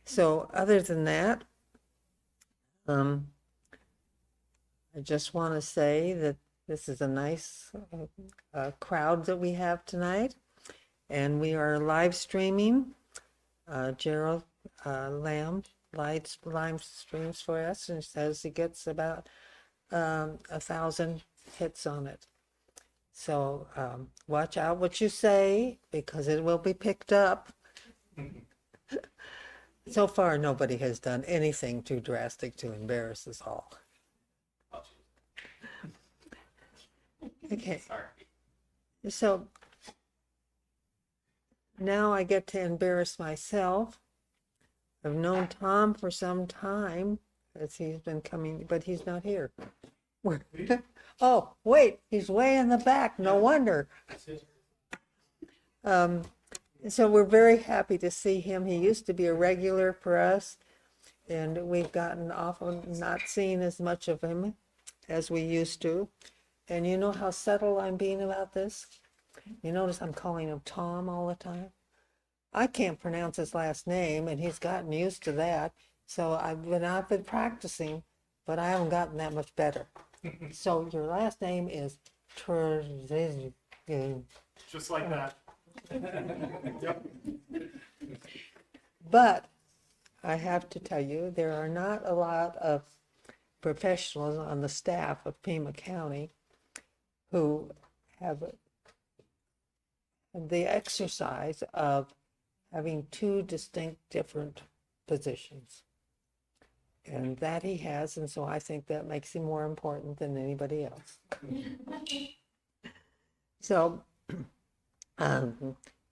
So other than that, I just want to say that this is a nice crowd that we have tonight, and we are live streaming. Gerald Lamb live streams for us and says he gets about 1,000 hits on it. So watch out what you say because it will be picked up. So far, nobody has done anything too drastic to embarrass us all. Okay. Sorry. So now I get to embarrass myself. I've known Tom for some time as he's been coming, but he's not here. Oh, wait, he's way in the back. No wonder. So we're very happy to see him. He used to be a regular for us, and we've gotten often not seen as much of him as we used to. And you know how subtle I'm being about this? You notice I'm calling him Tom all the time? I can't pronounce his last name, and he's gotten used to that. So I've been practicing, but I haven't gotten that much better. So your last name is Drzazgowski. Just like that. Yep. But I have to tell you, there are not a lot of professionals on the staff of Pima County who have the exercise of having two distinct different positions. And that he has, and so I think that makes him more important than anybody else. So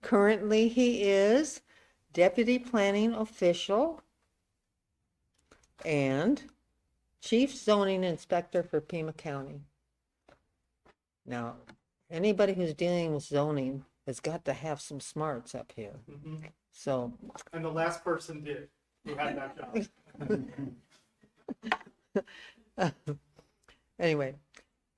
currently he is Deputy Planning Official and Chief Zoning Inspector for Pima County. Now, anybody who's dealing with zoning has got to have some smarts up here. Mm-hmm. So, And the last person did who had that job. anyway,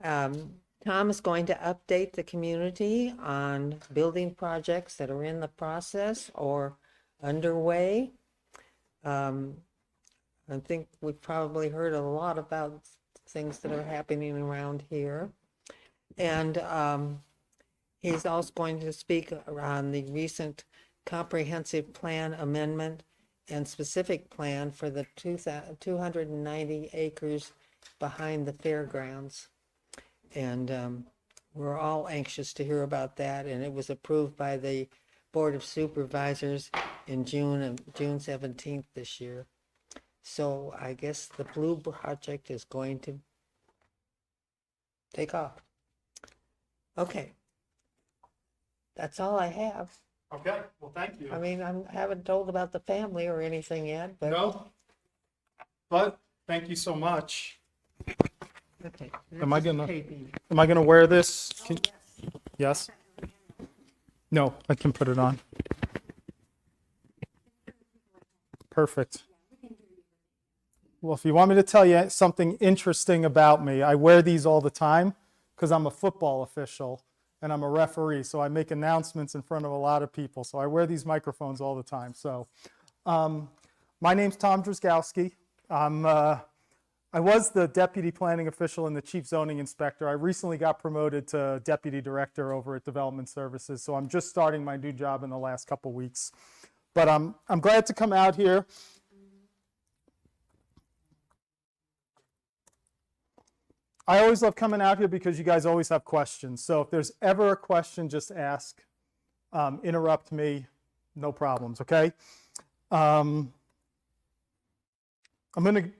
Tom is going to update the community on building projects that are in the process or underway. I think we've probably heard a lot about things that are happening around here. And he's also going to speak on the recent comprehensive plan amendment and specific plan for the 290 acres behind the fairgrounds. And we're all anxious to hear about that. And it was approved by the Board of Supervisors in June 17th this year. So I guess the Blue Project is going to take off. Okay. That's all I have. Okay, well, thank you. I mean, I haven't told about the family or anything yet, but. No, but thank you so much. Okay. Am I gonna wear this? Yes? No, I can put it on. Perfect. Well, if you want me to tell you something interesting about me, I wear these all the time because I'm a football official and I'm a referee, so I make announcements in front of a lot of people. So I wear these microphones all the time. So my name's Tom Drzazgowski. I was the deputy planning official and the chief zoning inspector. I recently got promoted to deputy director over at Development Services, so I'm just starting my new job in the last couple weeks. But I'm glad to come out here. I always love coming out here because you guys always have questions. So if there's ever a question, just ask, interrupt me, no problems, okay? I'm gonna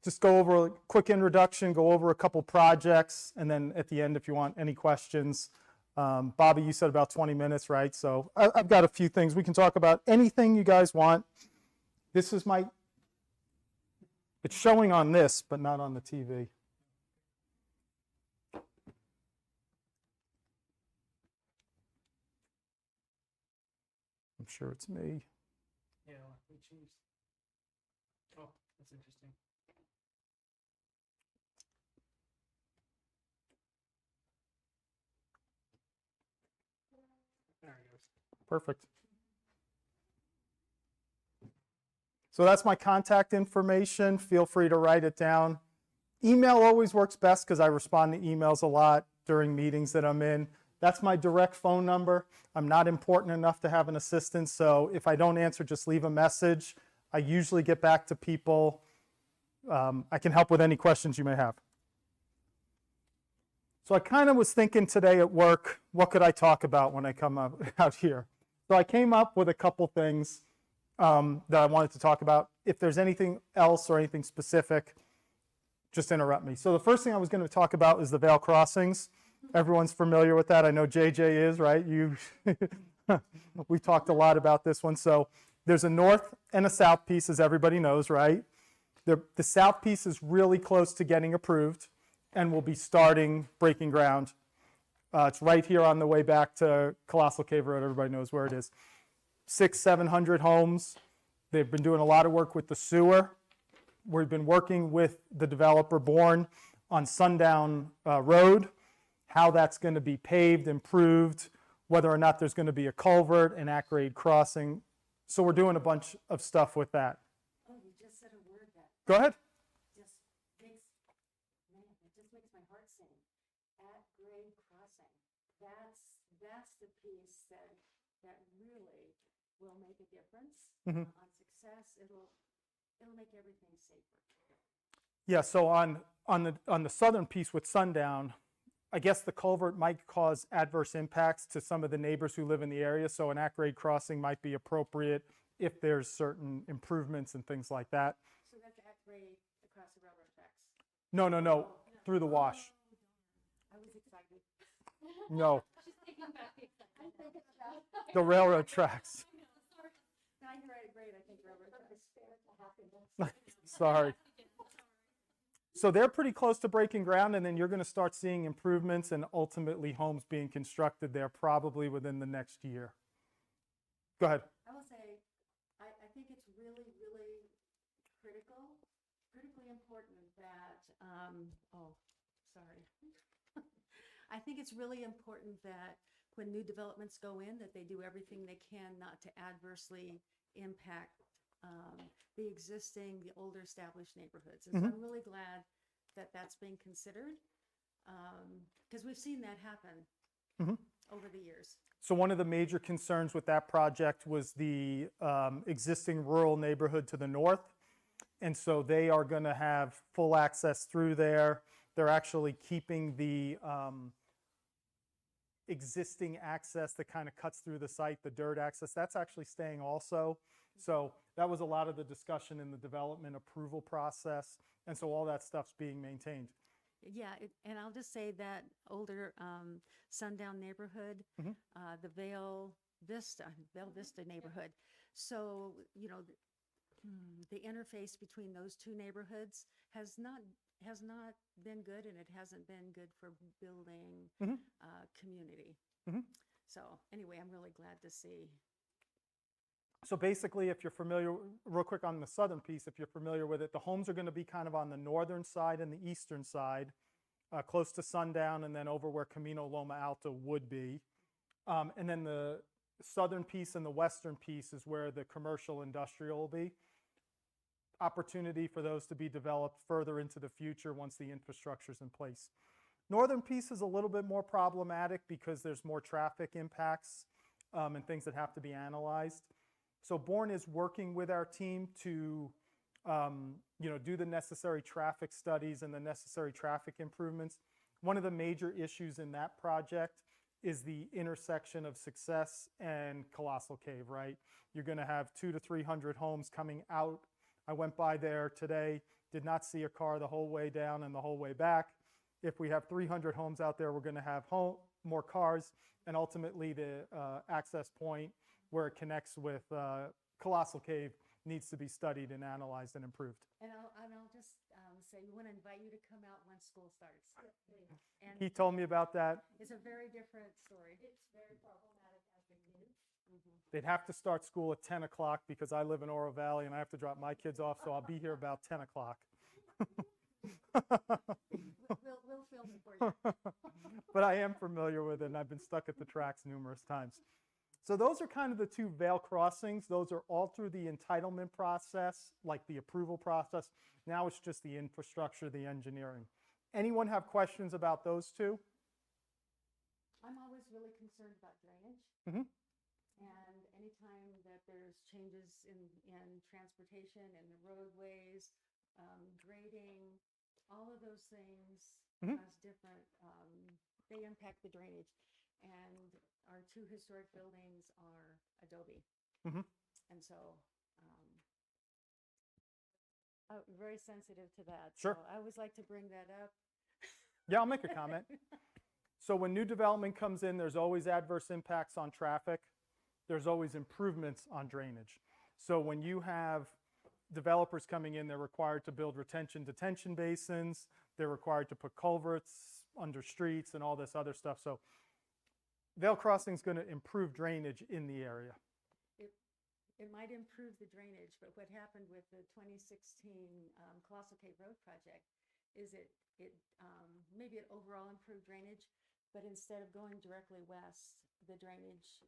just go over a quick introduction, go over a couple projects, and then at the end, if you want any questions. Bobby, you said about 20 minutes, right? So I've got a few things. We can talk about anything you guys want. This is it's showing on this, but not on the TV. I'm sure it's me. Yeah, we choose. Oh, that's interesting. There it goes. Perfect. So that's my contact information. Feel free to write it down. Email always works best because I respond to emails a lot during meetings that I'm in. That's my direct phone number. I'm not important enough to have an assistant, so if I don't answer, just leave a message. I usually get back to people. I can help with any questions you may have. So I kind of was thinking today at work, what could I talk about when I come out here? So I came up with a couple things that I wanted to talk about. If there's anything else or anything specific, just interrupt me. So the first thing I was going to talk about is the Vale crossings. Everyone's familiar with that. I know JJ is, right? We talked a lot about this one. So there's a north and a south piece, as everybody knows, right? The south piece is really close to getting approved and will be starting breaking ground. It's right here on the way back to Colossal Cave Road. Everybody knows where it is. 600-700 homes. They've been doing a lot of work with the sewer. We've been working with the developer Bourne on Sundown Road, how that's going to be paved, improved, whether or not there's going to be a culvert, an at-grade crossing. So we're doing a bunch of stuff with that. Oh, you just said a word that Go ahead. just makes, man, it just makes my heart sing. At grade crossing. That's the piece that really will make a difference Mhm. on success. It'll make everything safer. Yeah, so on the southern piece with Sundown, I guess the culvert might cause adverse impacts to some of the neighbors who live in the area, so an at-grade crossing might be appropriate if there's certain improvements and things like that. So that's at grade across the railroad tracks. No, through the wash. I was excited. No, She's thinking back. I'm thinking about. the railroad tracks. Now I hear at grade, I think railroad tracks. Sorry. So they're pretty close to breaking ground, and then you're going to start seeing improvements and ultimately homes being constructed there probably within the next year. Go ahead. I will say, I think it's really, really critically important that, sorry. I think it's really important that when new developments go in, that they do everything they can not to adversely impact the older established neighborhoods. And so I'm really glad that that's being considered, because we've seen that happen over the years. So one of the major concerns with that project was the existing rural neighborhood to the north. And so they are going to have full access through there. They're actually keeping the existing access that kind of cuts through the site, the dirt access, that's actually staying also. So that was a lot of the discussion in the development approval process. And so all that stuff's being maintained. Yeah, and I'll just say that older Sundown neighborhood, the Vale Vista neighborhood. So, the interface between those two neighborhoods has not been good, and it hasn't been good for building community. So anyway, I'm really glad to see. So basically, if you're familiar, real quick on the southern piece, if you're familiar with it, the homes are going to be kind of on the northern side and the eastern side, close to Sundown, and then over where Camino Loma Alta would be. And then the southern piece and the western piece is where the commercial industrial will be. Opportunity for those to be developed further into the future once the infrastructure is in place. Northern piece is a little bit more problematic because there's more traffic impacts and things that have to be analyzed. So Bourne is working with our team to do the necessary traffic studies and the necessary traffic improvements. One of the major issues in that project is the intersection of Success and Colossal Cave, right? You're going to have 200 to 300 homes coming out. I went by there today, did not see a car the whole way down and the whole way back. If we have 300 homes out there, we're going to have more cars, and ultimately the access point where it connects with Colossal Cave needs to be studied and analyzed and improved. And I'll just say, we want to invite you to come out when school starts. And He told me about that. it's a very different story. It's very problematic as it is. They'd have to start school at 10 o'clock because I live in Oro Valley and I have to drop my kids off, so I'll be here about 10 o'clock. We'll film it for you. But I am familiar with it, and I've been stuck at the tracks numerous times. So those are kind of the two Vail crossings. Those are all through the entitlement process, like the approval process. Now it's just the infrastructure, the engineering. Anyone have questions about those two? I'm always really concerned about drainage. Mhm. And anytime that there's changes in transportation and the roadways, grading, all of those things Mhm. has different, they impact the drainage. And our two historic buildings are adobe. Mhm. And so, I'm very sensitive to that. Sure. So I always like to bring that up. Yeah, I'll make a comment. So when new development comes in, there's always adverse impacts on traffic. There's always improvements on drainage. So when you have developers coming in, they're required to build retention detention basins. They're required to put culverts under streets and all this other stuff. So Vail Crossing is going to improve drainage in the area. It might improve the drainage, but what happened with the 2016 Colossal Cave Road project is it maybe it overall improved drainage, but instead of going directly west, the drainage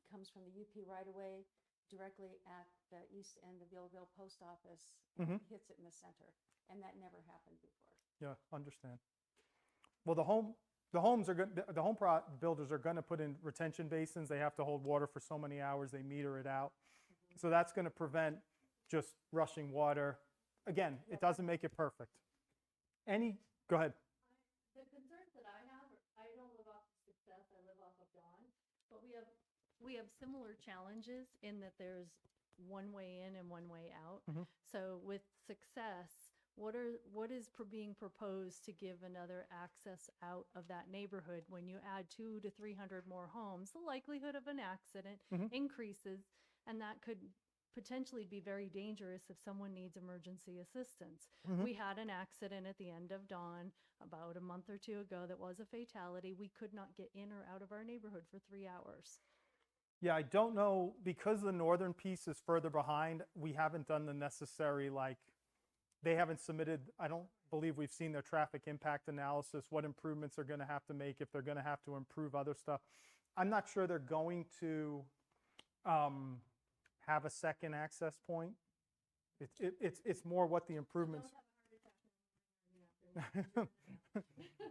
comes from the UP right away directly at the east end of the Oldville Post Office and hits it in the center, and that never happened before. Yeah, understand. Well, the home builders are going to put in retention basins. They have to hold water for so many hours. They meter it out. So that's going to prevent just rushing water. Again, it doesn't make it perfect. Go ahead. The concerns that I have, I don't live off of Success, I live off of Dawn, but we have similar challenges in that there's one way in and one way out. So with Success, what is being proposed to give another access out of that neighborhood? When you add 200 to 300 more homes, the likelihood of an accident increases, and that could potentially be very dangerous if someone needs emergency assistance. We had an accident at the end of Dawn about a month or two ago that was a fatality. We could not get in or out of our neighborhood for 3 hours. Yeah, I don't know, because the northern piece is further behind, we haven't done the necessary, they haven't submitted, I don't believe we've seen their traffic impact analysis, what improvements they're going to have to make, if they're going to have to improve other stuff. I'm not sure they're going to have a second access point. It's more what the improvements.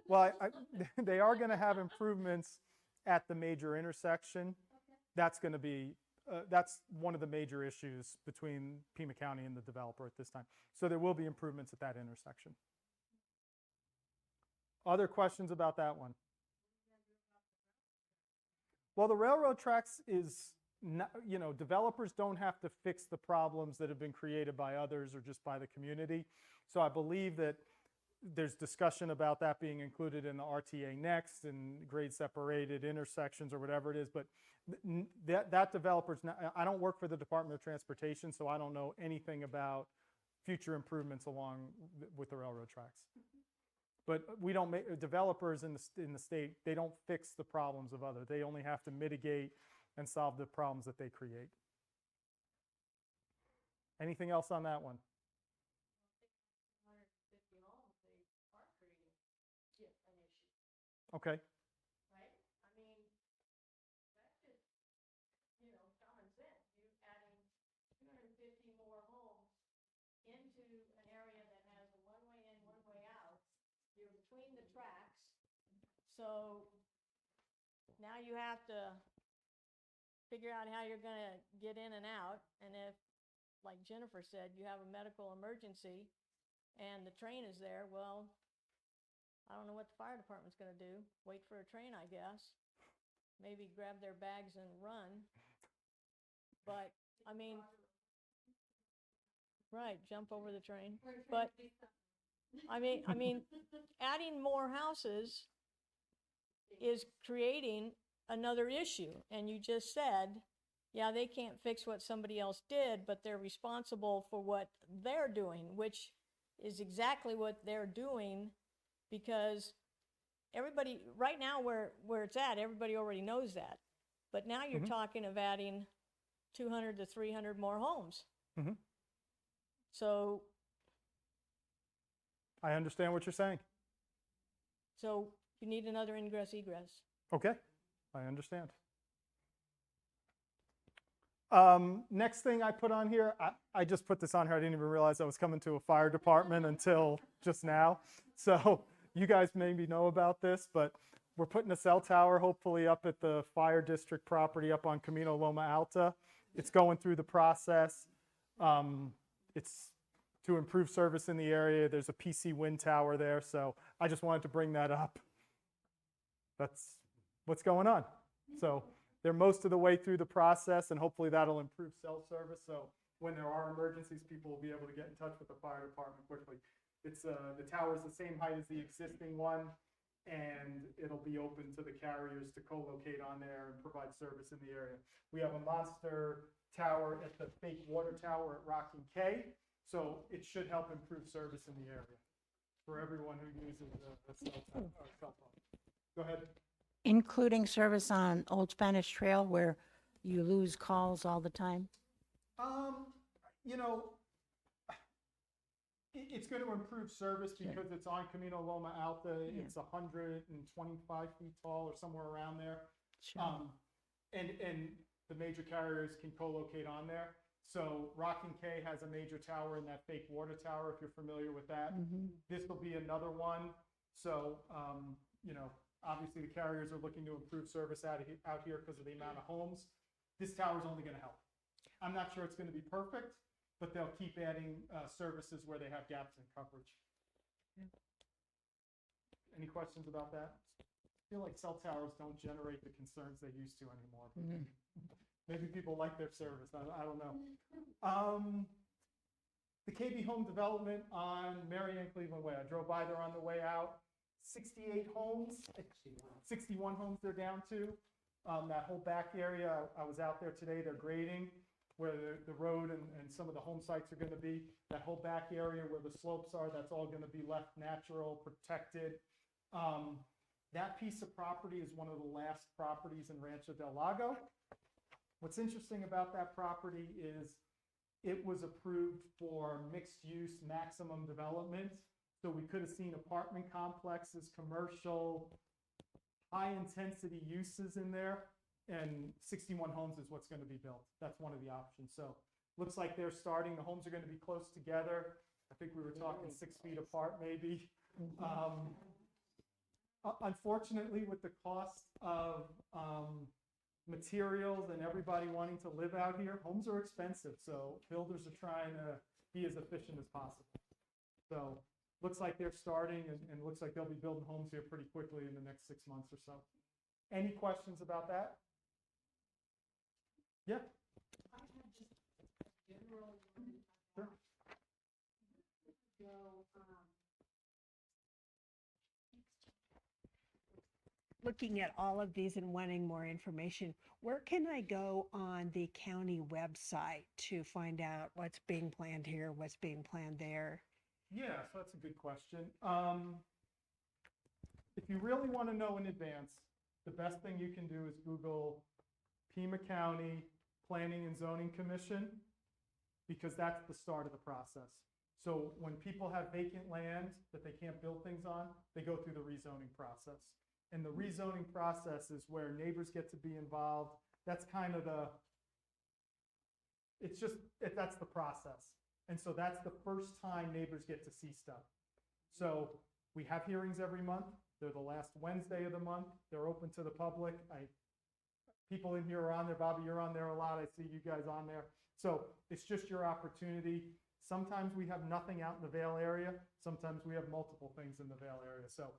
Well, they are going to have improvements at the major intersection. That's going to be, that's one of the major issues between Pima County and the developer at this time. So there will be improvements at that intersection. Other questions about that one? Well, the railroad tracks is, developers don't have to fix the problems that have been created by others or just by the community. So I believe that there's discussion about that being included in the RTA next and grade separated intersections or whatever it is. But that developer's not, I don't work for the Department of Transportation, so I don't know anything about future improvements along with the railroad tracks. But we don't make, developers in the state, they don't fix the problems of others. They only have to mitigate and solve the problems that they create. Anything else on that one? 150 homes, they are creating an issue, Okay. right? I mean, that's just, common sense. You adding 250 more homes into an area that has a one way in, one way out. You're between the tracks. So now you have to figure out how you're gonna get in and out. And if, like Jennifer said, you have a medical emergency and the train is there, well, I don't know what the fire department's gonna do. Wait for a train, I guess. Maybe grab their bags and run. But, I mean, right, jump over the train. But, I mean, adding more houses is creating another issue. And you just said, yeah, they can't fix what somebody else did, but they're responsible for what they're doing, which is exactly what they're doing, because everybody, right now where it's at, everybody already knows that. But now you're talking of adding 200 to 300 more homes. So I understand what you're saying. you need another ingress egress. Okay, I understand. Next thing I put on here, I just put this on here. I didn't even realize I was coming to a fire department until just now. So you guys maybe know about this, but we're putting a cell tower hopefully up at the fire district property up on Camino Loma Alta. It's going through the process. It's to improve service in the area. There's a PC wind tower there. So I just wanted to bring that up. That's what's going on. So they're most of the way through the process, and hopefully that'll improve cell service. So when there are emergencies, people will be able to get in touch with the fire department quickly. It's the tower is the same height as the existing one, and it'll be open to the carriers to co-locate on there and provide service in the area. We have a monster tower at the fake water tower at Rock and K, so it should help improve service in the area for everyone who uses a cell phone. Go ahead. Including service on Old Spanish Trail where you lose calls all the time? You know, it's going to improve service because it's on Camino Loma Alta. Yeah. It's 125 feet tall or somewhere around there. Sure. And the major carriers can co-locate on there. So Rock and K has a major tower in that fake water tower, if you're familiar with that. This will be another one. So, you know, obviously the carriers are looking to improve service out here because of the amount of homes. This tower is only going to help. I'm not sure it's going to be perfect, but they'll keep adding services where they have gaps in coverage. Any questions about that? I feel like cell towers don't generate the concerns they used to anymore. Maybe people like their service. I don't know. The KB Home Development on Marianne Cleveland Way. I drove by there on the way out. 68 homes, 61 homes they're down to. That whole back area, I was out there today, they're grading where the road and some of the home sites are going to be. That whole back area where the slopes are, that's all going to be left natural, protected. That piece of property is one of the last properties in Rancho del Lago. What's interesting about that property is it was approved for mixed use maximum development. So we could have seen apartment complexes, commercial, high intensity uses in there, and 61 homes is what's going to be built. That's one of the options. So looks like they're starting. The homes are going to be close together. I think we were talking 6 feet apart maybe. Unfortunately, with the cost of materials and everybody wanting to live out here, homes are expensive. So builders are trying to be as efficient as possible. So looks like they're starting and looks like they'll be building homes here pretty quickly in the next 6 months or so. Any questions about that? Yeah. I had just a general one Sure. Looking at all of these and wanting more information, where can I go on the county website to find out what's being planned here, what's being planned there? Yeah, so that's a good question. If you really want to know in advance, the best thing you can do is Google Pima County Planning and Zoning Commission, because that's the start of the process. So when people have vacant land that they can't build things on, they go through the rezoning process. And the rezoning process is where neighbors get to be involved. That's kind of that's the process. And so that's the first time neighbors get to see stuff. So we have hearings every month. They're the last Wednesday of the month. They're open to the public. People in here are on there. Bobby, you're on there a lot. I see you guys on there. So it's just your opportunity. Sometimes we have nothing out in the Vail area. Sometimes we have multiple things in the Vail area. So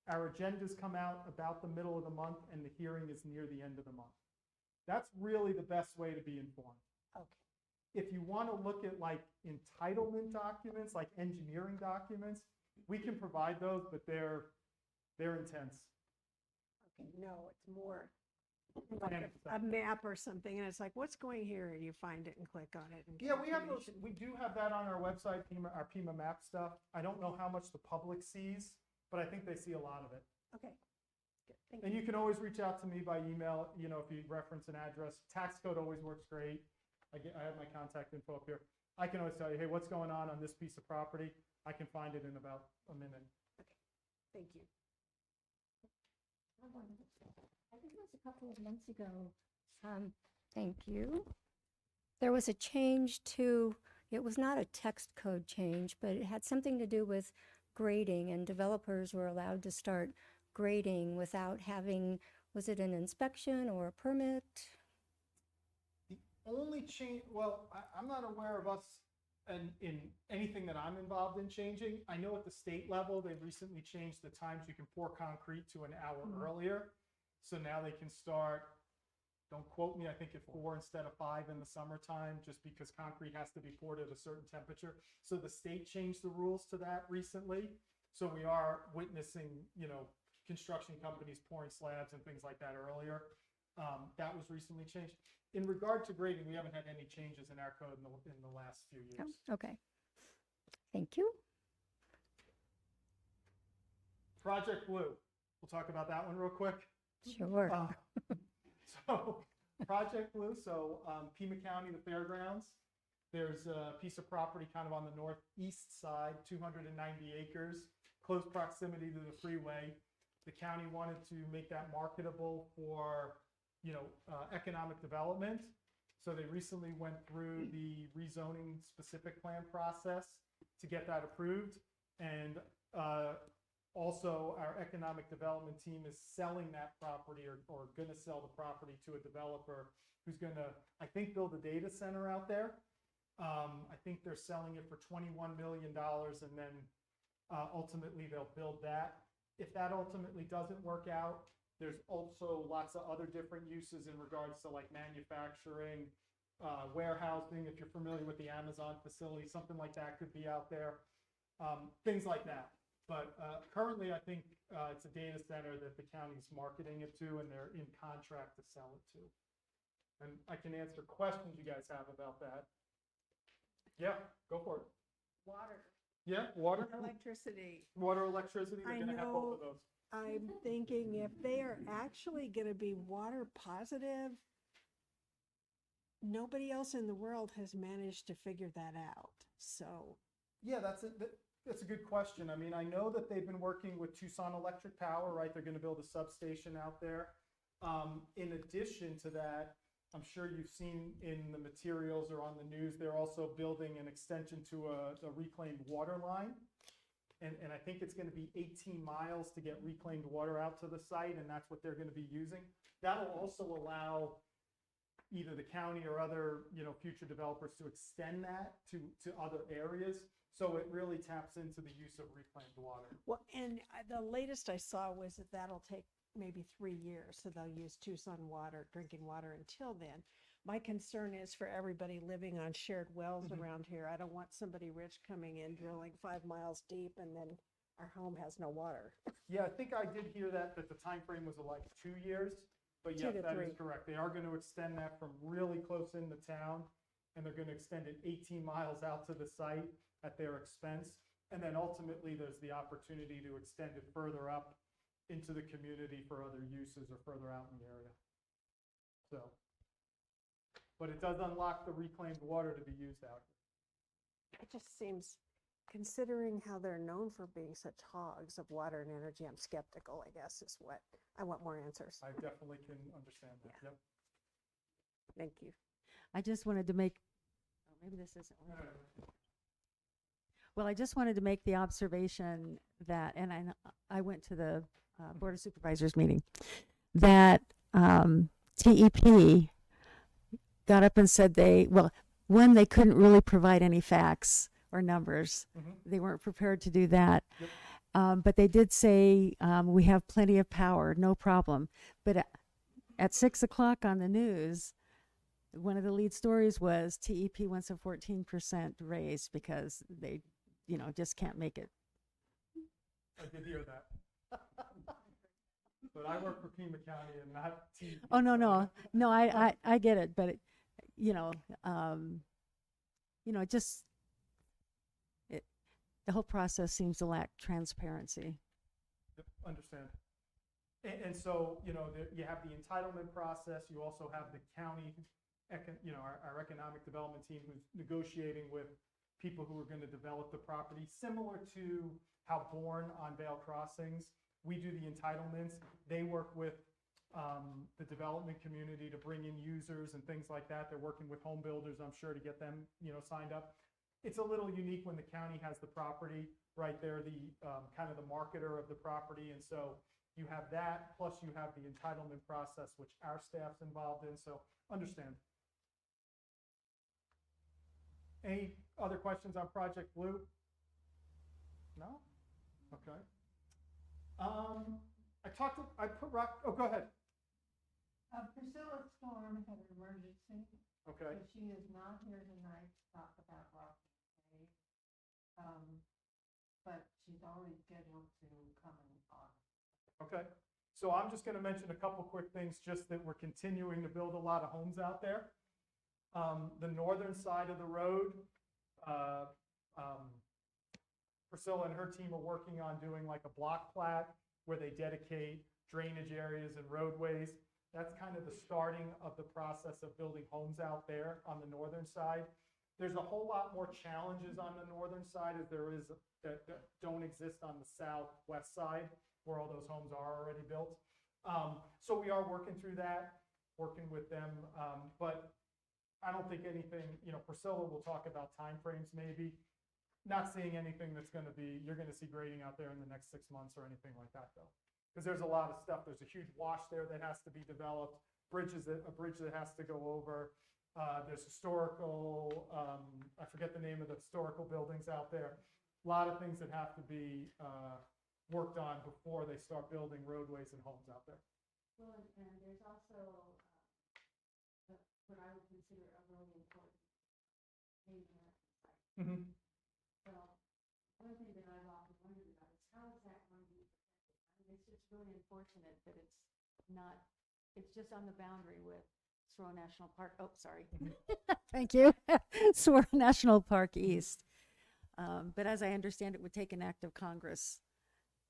our agendas come out about the middle of the month and the hearing is near the end of the month. That's really the best way to be informed. Okay. If you want to look at like entitlement documents, like engineering documents, we can provide those, but they're intense. Okay, no, it's more like a map or something, and it's like, what's going here? And you find it and click on it. And get Yeah, we have those. information. We do have that on our website, our Pima map stuff. I don't know how much the public sees, but I think they see a lot of it. Okay, good, thank And you. you can always reach out to me by email, you know, if you reference an address. Tax code always works great. I have my contact info up here. I can always tell you, hey, what's going on this piece of property? I can find it in about a minute. Thank you. I think it was a couple of months ago. Thank you. There was a change to, it was not a text code change, but it had something to do with grading, and developers were allowed to start grading without having, was it an inspection or a permit? The only change, well, I'm not aware of us and in anything that I'm involved in changing. I know at the state level, they've recently changed the times you can pour concrete to an hour earlier. So now they can start, don't quote me, I think at 4 instead of 5 in the summertime, just because concrete has to be poured at a certain temperature. So the state changed the rules to that recently. So we are witnessing, you know, construction companies pouring slabs and things like that earlier. That was recently changed. In regard to grading, we haven't had any changes in our code in the last few years. Oh, okay. Thank you. Project Blue, we'll talk about that one real quick. Sure. So Project Blue, so Pima County, the Fairgrounds, there's a piece of property kind of on the northeast side, 290 acres, close proximity to the freeway. The county wanted to make that marketable for, you know, economic development. So they recently went through the rezoning specific plan process to get that approved. And also our economic development team is selling that property or going to sell the property to a developer who's going to, I think, build a data center out there. I think they're selling it for $21 million, and then ultimately they'll build that. If that ultimately doesn't work out, there's also lots of other different uses in regards to like manufacturing, warehousing. If you're familiar with the Amazon facility, something like that could be out there, things like that. But currently, I think it's a data center that the county's marketing it to, and they're in contract to sell it to. And I can answer questions you guys have about that. Yeah, go for it. Water, Yeah, water, electricity. water, electricity. They're I going to have both of know. those. I'm thinking if they are actually going to be water positive, nobody else in the world has managed to figure that out. So, Yeah, that's a good question. I mean, I know that they've been working with Tucson Electric Power, right? They're going to build a substation out there. In addition to that, I'm sure you've seen in the materials or on the news, they're also building an extension to a reclaimed water line. And I think it's going to be 18 miles to get reclaimed water out to the site, and that's what they're going to be using. That'll also allow either the county or other, you know, future developers to extend that to other areas. So it really taps into the use of reclaimed water. well, and the latest I saw was that that'll take maybe 3 years. So they'll use Tucson water, drinking water until then. My concern is for everybody living on shared wells around here. I don't want somebody rich coming in drilling 5 miles deep and then our home has no water. Yeah, I think I did hear that the time frame was like 2 years, but 2 yes, to that 3. is correct. They are going to extend that from really close into town, and they're going to extend it 18 miles out to the site at their expense. And then ultimately, there's the opportunity to extend it further up into the community for other uses or further out in the area. So, but it does unlock the reclaimed water to be used out here. It just seems, considering how they're known for being such hogs of water and energy, I'm skeptical, I guess, is what, I want more answers. I definitely can understand that. Yeah. Yep. Thank you. I just wanted to make, oh, maybe this isn't working. Well, I just wanted to make the observation that, and I went to the Board of Supervisors meeting, that TEP got up and said they couldn't really provide any facts or numbers. They weren't prepared to do that. Yep. But they did say, we have plenty of power, no problem. But at 6 o'clock on the news, one of the lead stories was TEP wants a 14% raise because they, you know, just can't make it. I did hear that. But I work for Pima County and not TEP. Oh, no, I get it, but it, you know, just the whole process seems to lack transparency. Yep, understand. And so, you know, you have the entitlement process. You also have the county, you know, our economic development team who's negotiating with people who are going to develop the property, similar to how Bourne on Vale Crossings, we do the entitlements. They work with the development community to bring in users and things like that. They're working with home builders, I'm sure, to get them, signed up. It's a little unique when the county has the property right there, the kind of the marketer of the property. And so you have that, plus you have the entitlement process, which our staff's involved in. So understand. Any other questions on Project Blue? No? Okay. I put rock, oh, go ahead. Priscilla Storm had an emergency, Okay. so she is not here tonight to talk about Rocky Cave. But she's already scheduled to come and talk. Okay. So I'm just going to mention a couple quick things, just that we're continuing to build a lot of homes out there. The northern side of the road, Priscilla and her team are working on doing like a block plat where they dedicate drainage areas and roadways. That's kind of the starting of the process of building homes out there on the northern side. There's a whole lot more challenges on the northern side as there is that don't exist on the southwest side where all those homes are already built. So we are working through that, working with them. But I don't think anything, Priscilla will talk about timeframes maybe. Not seeing anything that's going to be, you're going to see grading out there in the next 6 months or anything like that though. Because there's a lot of stuff. There's a huge wash there that has to be developed, a bridge that has to go over. There's historical, I forget the name of the historical buildings out there. A lot of things that have to be worked on before they start building roadways and homes out there. Well, and there's also what I would consider a really important Native American site. Mm-hmm. Well, one thing that I've often wondered about is how is that going to be protected? I mean, it's just really unfortunate that it's just on the boundary with Saguaro National Park. Oh, sorry. Thank you. Saguaro National Park East. But as I understand it, would take an act of Congress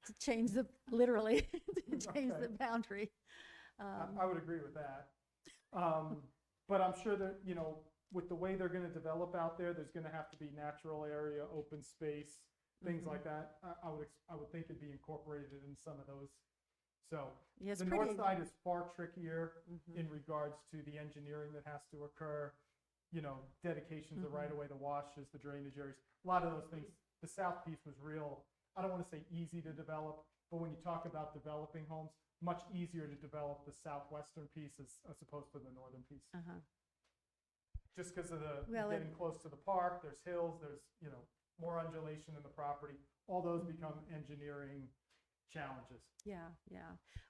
to change literally, to change the boundary. I would agree with that. But I'm sure that, with the way they're going to develop out there, there's going to have to be natural area, open space, things like that. I would think it'd be incorporated in some of those. So Yes, the north side is far trickier in regards to the engineering that has to occur, dedications of right away, the washes, the drainage areas, a lot of those things. The south piece was real, I don't want to say easy to develop, but when you talk about developing homes, much easier to develop the southwestern piece as opposed to the northern piece. Just because of getting close to the park, there's hills, there's, more undulation in the property. All those become engineering challenges. Yeah.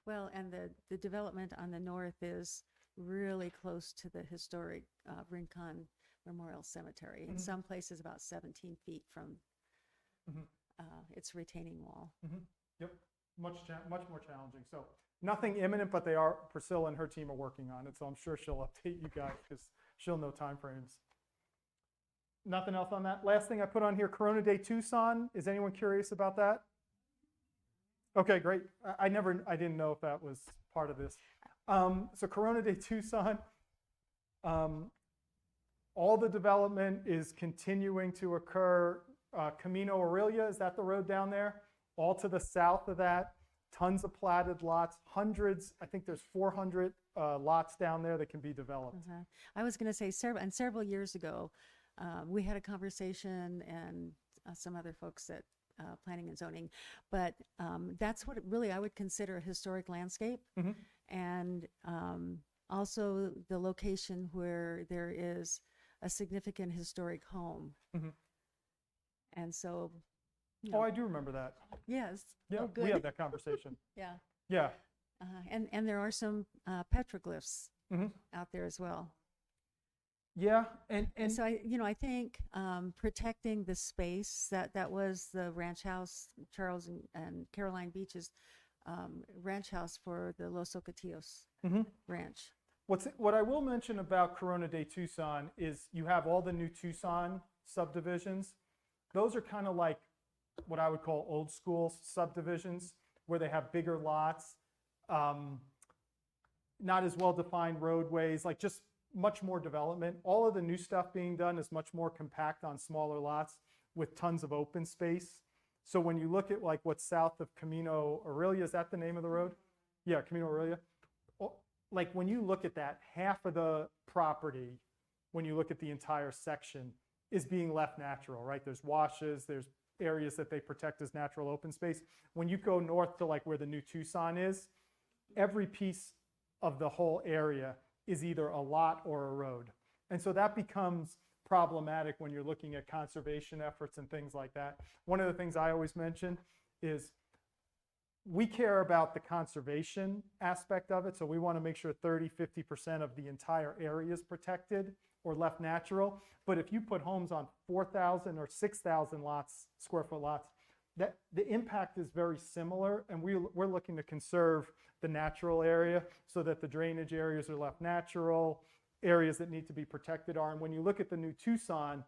Well, and the development on the north is really close to the historic Rincon Memorial Cemetery. In some places about 17 feet from its retaining wall. Yep, much more challenging. So nothing imminent, but Priscilla and her team are working on it. So I'm sure she'll update you guys because she'll know timeframes. Nothing else on that. Last thing I put on here, Corona Day Tucson. Is anyone curious about that? Okay, great. I didn't know if that was part of this. So Corona Day Tucson, all the development is continuing to occur. Camino Aurelia, is that the road down there? All to the south of that, tons of platted lots, hundreds, I think there's 400 lots down there that can be developed. I was going to say, several years ago, we had a conversation and some other folks at Planning and Zoning, but that's what really I would consider a historic landscape. And also the location where there is a significant historic home. And so, Oh, I do remember that. yes. Yeah, Oh, good. we had that conversation. Yeah. Yeah. And there are some petroglyphs out there as well. Yeah, and So I think protecting the space that was the ranch house, Charles and Caroline Beach's ranch house for the Los Ocotillos ranch. what I will mention about Corona Day Tucson is you have all the new Tucson subdivisions. Those are kind of like what I would call old school subdivisions where they have bigger lots, not as well defined roadways, like just much more development. All of the new stuff being done is much more compact on smaller lots with tons of open space. So when you look at like what's south of Camino Aurelia, is that the name of the road? Yeah, Camino Aurelia. like when you look at that, half of the property, when you look at the entire section, is being left natural, right? There's washes, there's areas that they protect as natural open space. When you go north to like where the new Tucson is, every piece of the whole area is either a lot or a road. And so that becomes problematic when you're looking at conservation efforts and things like that. One of the things I always mention is we care about the conservation aspect of it. So we want to make sure 30, 50% of the entire area is protected or left natural. But if you put homes on 4,000 or 6,000 square foot lots, that the impact is very similar. And we're looking to conserve the natural area so that the drainage areas are left natural, areas that need to be protected are. And when you look at the new Tucson,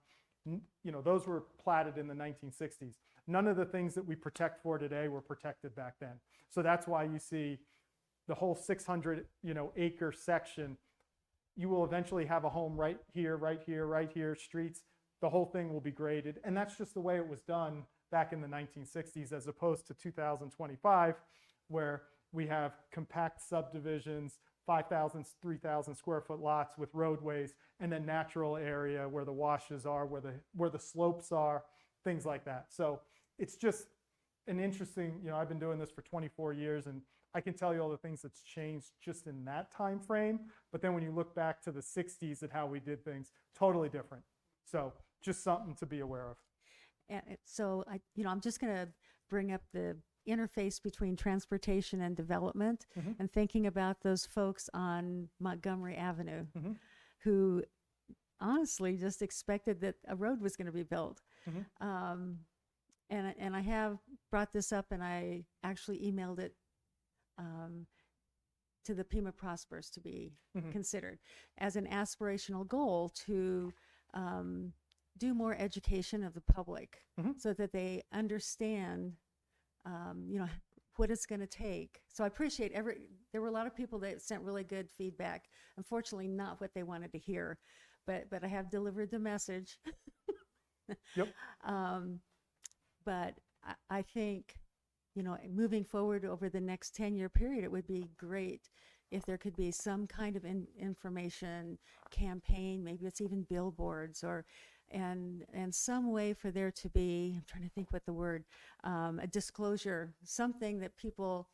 you know, those were platted in the 1960s. None of the things that we protect for today were protected back then. So that's why you see the whole 600, acre section. You will eventually have a home right here, right here, right here, streets. The whole thing will be graded. And that's just the way it was done back in the 1960s, as opposed to 2025, where we have compact subdivisions, 5,000, 3,000 square foot lots with roadways, and then natural area where the washes are, where the slopes are, things like that. So it's just an interesting, I've been doing this for 24 years, and I can tell you all the things that's changed just in that time frame. But then when you look back to the 60s at how we did things, totally different. So just something to be aware of. And so I'm just going to bring up the interface between transportation and development, and thinking about those folks on Montgomery Avenue who honestly just expected that a road was going to be built. And I have brought this up, and I actually emailed it to the Pima Prospers to be considered as an aspirational goal to do more education of the public so that they understand what it's going to take. So I appreciate there were a lot of people that sent really good feedback. Unfortunately, not what they wanted to hear, but I have delivered the message. Yep. But I think, moving forward over the next 10-year period, it would be great if there could be some kind of information campaign, maybe it's even billboards and some way for there to be, I'm trying to think what the word, a disclosure, something that people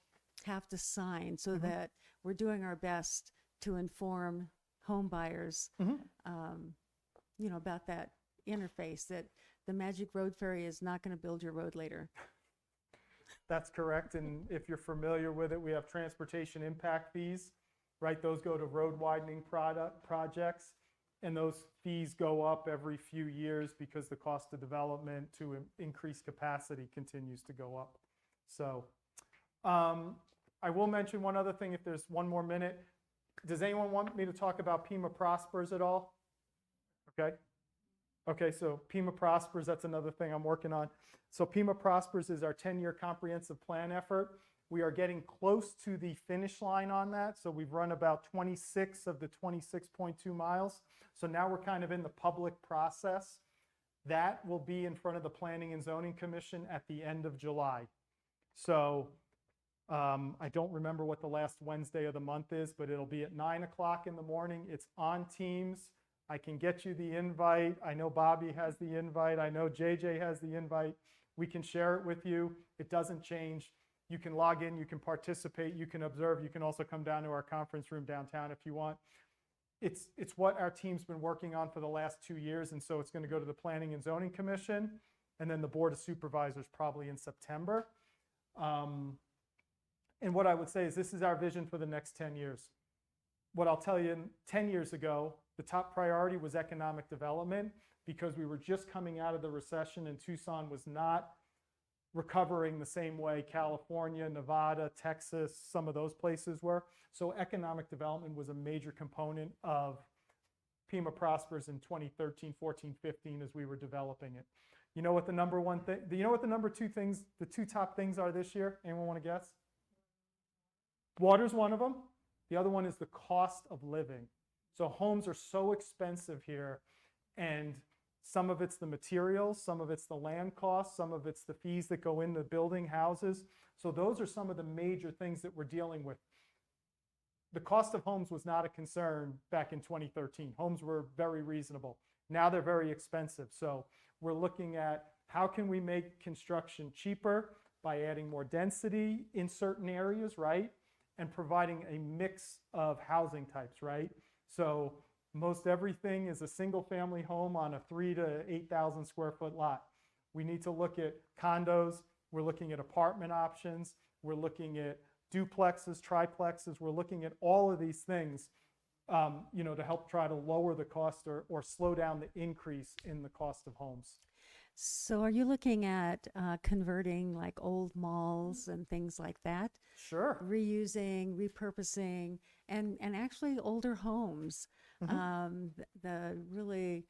have to sign so that we're doing our best to inform home buyers, about that interface, that the Magic Road Ferry is not going to build your road later. That's correct. And if you're familiar with it, we have transportation impact fees, right? Those go to road widening projects. And those fees go up every few years because the cost of development to increase capacity continues to go up. So I will mention one other thing if there's one more minute. Does anyone want me to talk about Pima Prospers at all? Okay, so Pima Prospers, that's another thing I'm working on. So Pima Prospers is our 10-year comprehensive plan effort. We are getting close to the finish line on that. So we've run about 26 of the 26.2 miles. So now we're kind of in the public process. That will be in front of the Planning and Zoning Commission at the end of July. So I don't remember what the last Wednesday of the month is, but it'll be at 9 o'clock in the morning. It's on Teams. I can get you the invite. I know Bobby has the invite. I know JJ has the invite. We can share it with you. It doesn't change. You can log in, you can participate, you can observe. You can also come down to our conference room downtown if you want. It's what our team's been working on for the last 2 years, and so it's going to go to the Planning and Zoning Commission and then the Board of Supervisors probably in September. And what I would say is this is our vision for the next 10 years. What I'll tell you, 10 years ago, the top priority was economic development because we were just coming out of the recession and Tucson was not recovering the same way California, Nevada, Texas, some of those places were. So economic development was a major component of Pima Prospers in 2013, 14, 15 as we were developing it. You know what the number one thing, do you know what the number two things, the two top things are this year? Anyone want to guess? Water's one of them. The other one is the cost of living. So homes are so expensive here, and some of it's the materials, some of it's the land costs, some of it's the fees that go into building houses. So those are some of the major things that we're dealing with. the cost of homes was not a concern back in 2013. Homes were very reasonable. Now they're very expensive. So we're looking at how can we make construction cheaper by adding more density in certain areas, right? And providing a mix of housing types, right? So most everything is a single family home on a 3,000 to 8,000 square foot lot. We need to look at condos. We're looking at apartment options. We're looking at duplexes, triplexes. We're looking at all of these things, to help try to lower the cost or slow down the increase in the cost of homes. So are you looking at converting like old malls and things like that? Sure. Reusing, repurposing, and actually older homes. The really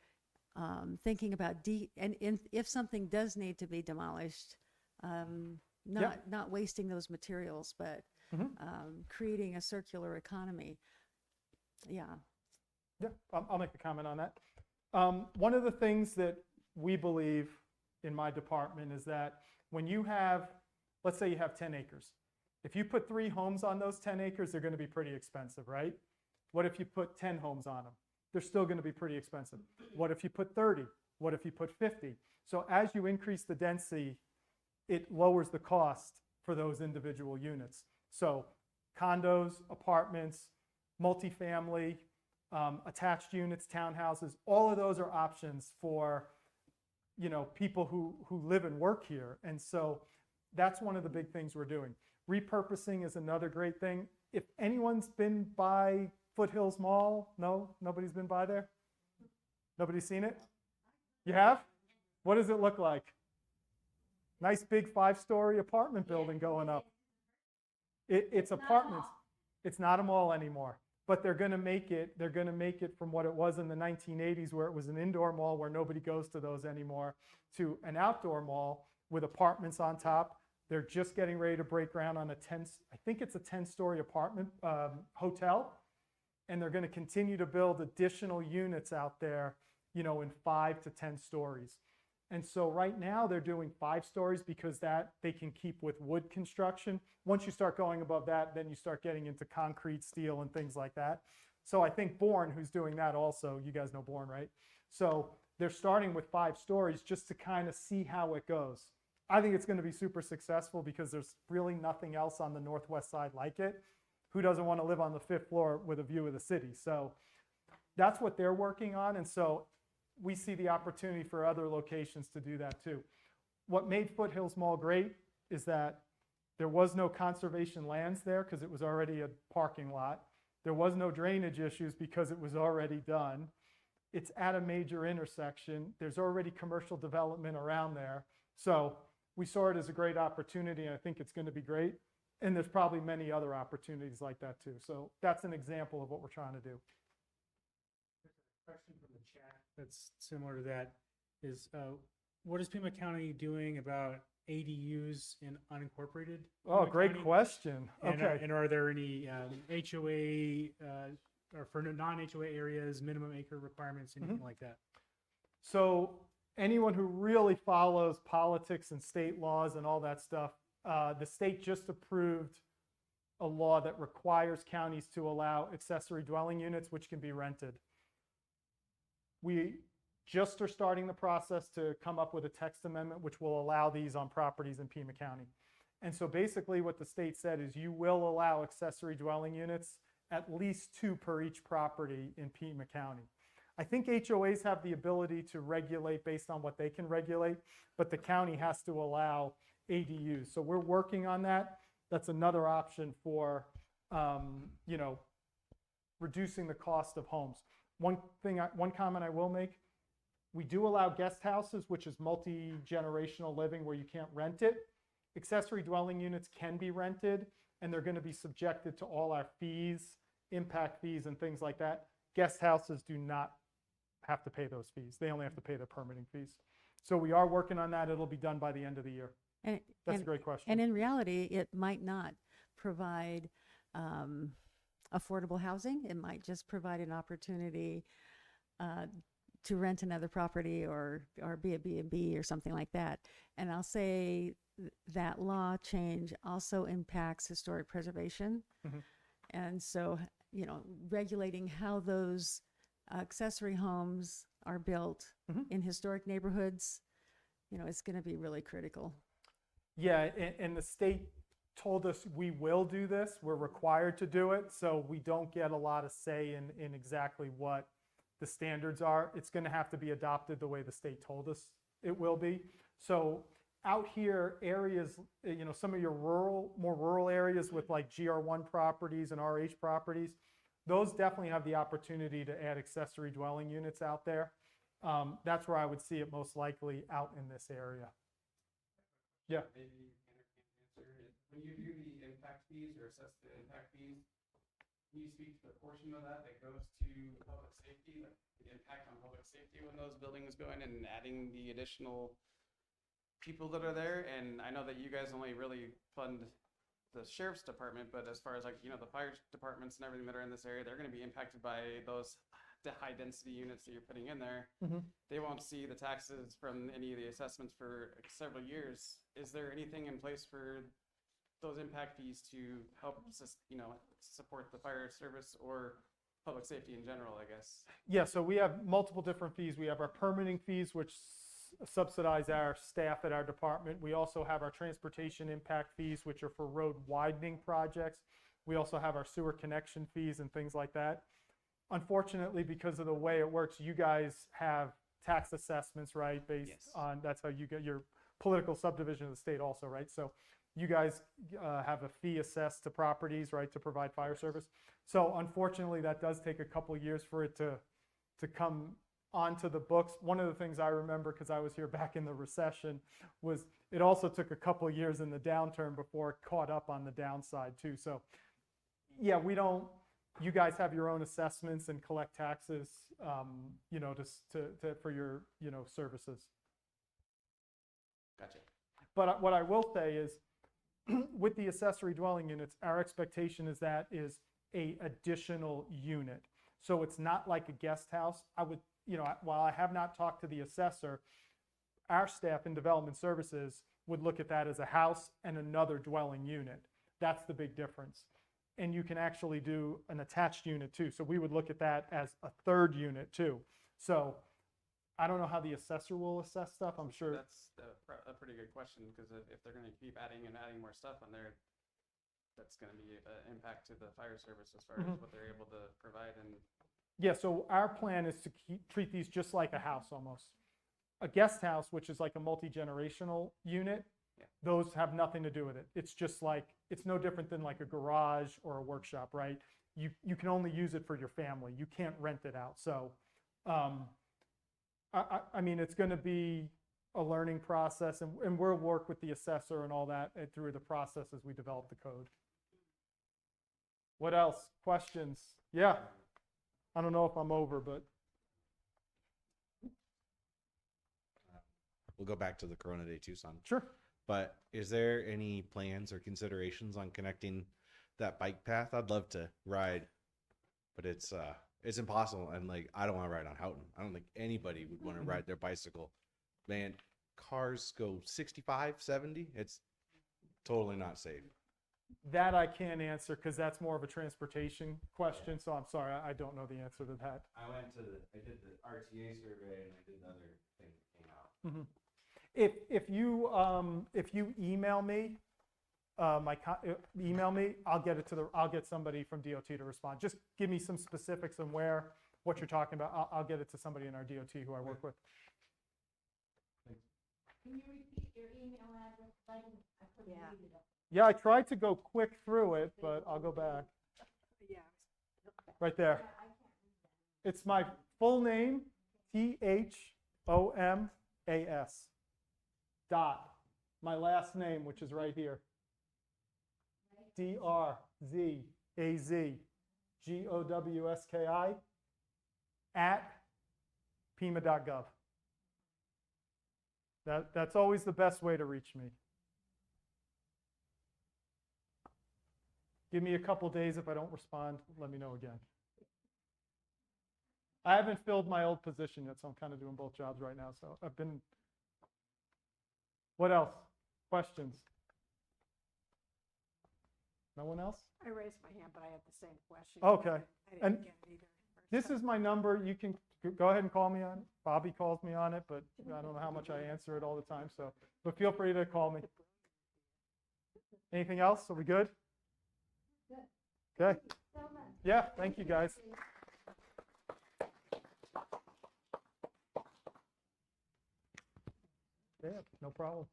thinking about if something does need to be demolished, not wasting those materials, but creating a circular economy. Yeah. Yeah, I'll make a comment on that. One of the things that we believe in my department is that when you have, let's say you have 10 acres. If you put 3 homes on those 10 acres, they're going to be pretty expensive, right? What if you put 10 homes on them? They're still going to be pretty expensive. What if you put 30? What if you put 50? So as you increase the density, it lowers the cost for those individual units. So condos, apartments, multifamily, attached units, townhouses, all of those are options for people who live and work here. And so that's one of the big things we're doing. Repurposing is another great thing. If anyone's been by Foothills Mall, no? Nobody's been by there? Nobody's seen it? You have? What does it look like? Nice big 5-story apartment building going up. It's apartments. It's not a mall anymore. But they're going to make it from what it was in the 1980s, where it was an indoor mall where nobody goes to those anymore, to an outdoor mall with apartments on top. They're just getting ready to break ground on I think it's a 10-story apartment hotel. And they're going to continue to build additional units out there, in 5 to 10 stories. And so right now they're doing 5 stories because that they can keep with wood construction. Once you start going above that, then you start getting into concrete, steel, and things like that. So I think Bourne, who's doing that also, you guys know Bourne, right? So they're starting with 5 stories just to kind of see how it goes. I think it's going to be super successful because there's really nothing else on the northwest side like it. Who doesn't want to live on the 5th floor with a view of the city? So that's what they're working on. And so we see the opportunity for other locations to do that too. What made Foothills Mall great is that there was no conservation lands there because it was already a parking lot. There was no drainage issues because it was already done. It's at a major intersection. There's already commercial development around there. So we saw it as a great opportunity, and I think it's going to be great. And there's probably many other opportunities like that too. So that's an example of what we're trying to do. Question from the chat that's similar to that is, what is Pima County doing about ADUs in unincorporated? Oh, Pima great County? question. And, Okay. and are there any HOA or for non-HOA areas, minimum acre requirements, anything like that? So anyone who really follows politics and state laws and all that stuff, the state just approved a law that requires counties to allow accessory dwelling units, which can be rented. We just are starting the process to come up with a text amendment which will allow these on properties in Pima County. And so basically what the state said is you will allow accessory dwelling units, at least 2 per each property in Pima County. I think HOAs have the ability to regulate based on what they can regulate, but the county has to allow ADUs. So we're working on that. That's another option for, reducing the cost of homes. One comment I will make, we do allow guest houses, which is multi-generational living where you can't rent it. Accessory dwelling units can be rented, and they're going to be subjected to all our fees, impact fees, and things like that. Guest houses do not have to pay those fees. They only have to pay the permitting fees. So we are working on that. It'll be done by the end of the year. That's a great question. And in reality, it might not provide affordable housing. It might just provide an opportunity to rent another property or be a B&B or something like that. And I'll say that law change also impacts historic preservation. And so, you know, regulating how those accessory homes are built Mhm. in historic neighborhoods, you know, it's going to be really critical. Yeah, and the state told us we will do this. We're required to do it, so we don't get a lot of say in exactly what the standards are. It's going to have to be adopted the way the state told us it will be. So out here, areas, you know, some of your more rural areas with like GR1 properties and RH properties, those definitely have the opportunity to add accessory dwelling units out there. That's where I would see it most likely out in this area. Yeah. Maybe Tanner can answer it. When you do the impact fees or assess the impact fees, can you speak to the portion of that goes to public safety, like the impact on public safety when those buildings go in and adding the additional people that are there? And I know that you guys only really fund the sheriff's department, but as far as like, you know, the fire departments and everything that are in this area, they're going to be impacted by those high density units that you're putting in there. Mhm. They won't see the taxes from any of the assessments for several years. Is there anything in place for those impact fees to help, you know, support the fire service or public safety in general, I guess? Yeah, so we have multiple different fees. We have our permitting fees, which subsidize our staff at our department. We also have our transportation impact fees, which are for road widening projects. We also have our sewer connection fees and things like that. Unfortunately, because of the way it works, you guys have tax assessments, right? Based Yes. on, that's how you get your political subdivision of the state also, right? So you guys have a fee assessed to properties, right, to provide fire service. So unfortunately, that does take a couple years for it to come onto the books. One of the things I remember, because I was here back in the recession, was it also took a couple years in the downturn before it caught up on the downside too. So yeah, we don't, you guys have your own assessments and collect taxes, you know, for your, you know, services. Gotcha. But what I will say is, with the accessory dwelling units, our expectation is that is a additional unit. So it's not like a guest house. I would, you know, while I have not talked to the assessor, our staff in development services would look at that as a house and another dwelling unit. That's the big difference. And you can actually do an attached unit too. So we would look at that as a third unit too. So I don't know how the assessor will assess stuff. I'm sure. That's a pretty good question, because if they're going to keep adding and adding more stuff on there, that's going to be an impact to the fire service as far as what they're able to provide. And Yeah, so our plan is to treat these just like a house almost. A guest house, which is like a multi-generational unit, Yeah. those have nothing to do with it. It's just like, it's no different than like a garage or a workshop, right? You can only use it for your family. You can't rent it out. So, I mean, it's going to be a learning process, and we'll work with the assessor and all that through the process as we develop the code. What else? Questions? Yeah. I don't know if I'm over, but We'll go back to the Corona Day Tucson. sure. But is there any plans or considerations on connecting that bike path? I'd love to ride, but it's impossible. And like, I don't want to ride on Houghton. I don't think anybody would want to ride their bicycle. Man, cars go 65, 70. It's totally not safe. That I can't answer because that's more of a transportation question. So I'm sorry, I don't know the answer to that. I did the RTA survey and I did the other thing that came out. If you email me, email me, I'll get somebody from DOT to respond. Just give me some specifics on what you're talking about. I'll get it to somebody in our DOT who I work with. Can you repeat your email address? I couldn't read it. Yeah, I tried to go quick through it, but I'll go back. Yeah. Right there. It's my full name, THOMAS, dot, my last name, which is right here, DRZAZGOWSKI at Pima.gov. That's always the best way to reach me. Give me a couple days. If I don't respond, let me know again. I haven't filled my old position yet, so I'm kind of doing both jobs right now. So I've been. What else? Questions? No one else? I raised my hand, but I had the same question. Okay. I And didn't get it either. This is my number. You can go ahead and call me on it. Bobby calls me on it, but I don't know how much I answer it all the time. So, but feel free to call me. Anything else? Are we good? Okay. Yeah. Thank you, guys. Yeah. No problem.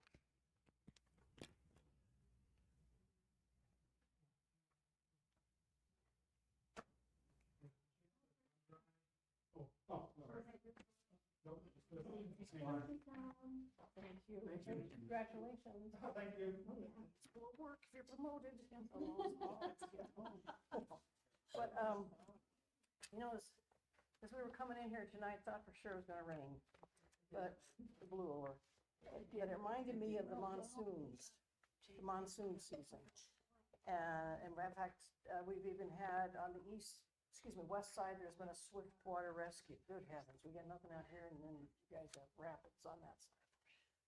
Congratulations. Thank you. School work, you're promoted. But, you know, as we were coming in here tonight, thought for sure it was gonna rain, but it blew over. But it reminded me of the monsoons, the monsoon season. And in fact, we've even had on the west side, there's been a swift water rescue. Good heavens, we got nothing out here, and then you guys have rapids on that side.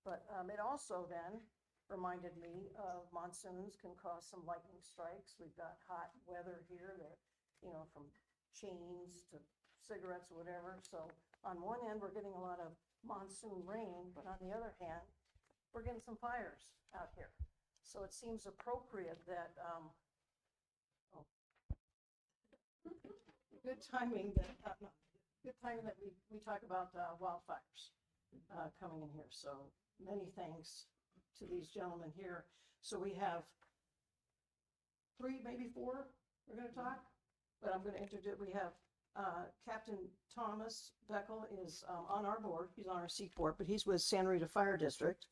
But it also then reminded me of monsoons can cause some lightning strikes. We've got hot weather here that, you know, from chains to cigarettes or whatever. So on one end, we're getting a lot of monsoon rain, but on the other hand, we're getting some fires out here. So it seems appropriate that, good timing that we talk about wildfires coming in here. So many thanks to these gentlemen here. So we have 3, maybe 4 we're going to talk, but I'm going to introduce, we have Captain Thomas Beckel is on our board. He's on our SEAC board, but he's with Santa Rita Fire District.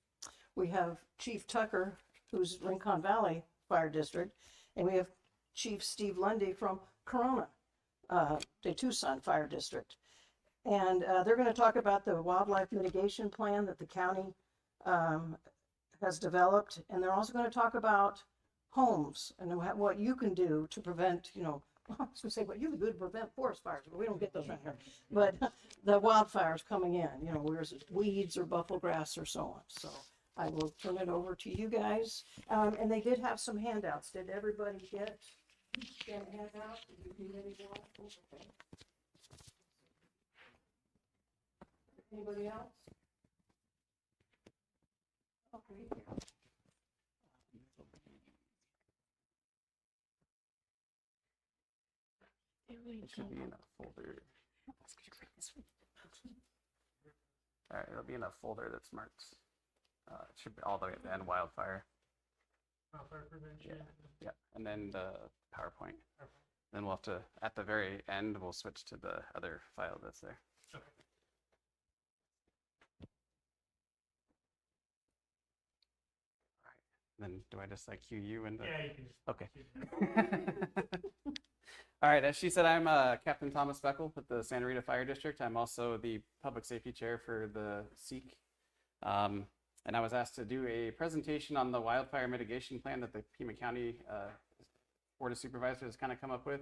We have Chief Tucker, who's Rincon Valley Fire District, and we have Chief Steve Lunde from Corona, the Tucson Fire District. And they're going to talk about the wildlife mitigation plan that the county has developed. And they're also going to talk about homes and what you can do to prevent, you know, I was going to say what you can do to prevent forest fires, but we don't get those right here. But the wildfires coming in, you know, where's weeds or buffalo grass or so on. So I will turn it over to you guys. And they did have some handouts. Did everybody get a handout? Did you need any more? Okay. Anybody else? Okay. It should be in a folder. All right, it'll be in a folder that's marked. It should be all the way at the end, wildfire. Wildfire prevention. Yeah, and then the PowerPoint. Then we'll have to, at the very end, we'll switch to the other file that's there. Okay. Then do I just like cue you into? Yeah, you can just. Okay. All right, as she said, I'm Captain Thomas Beckel with the Santa Rita Fire District. I'm also the Public Safety Chair for the SEAC. And I was asked to do a presentation on the Wildfire Mitigation Plan that the Pima County Board of Supervisors has kind of come up with.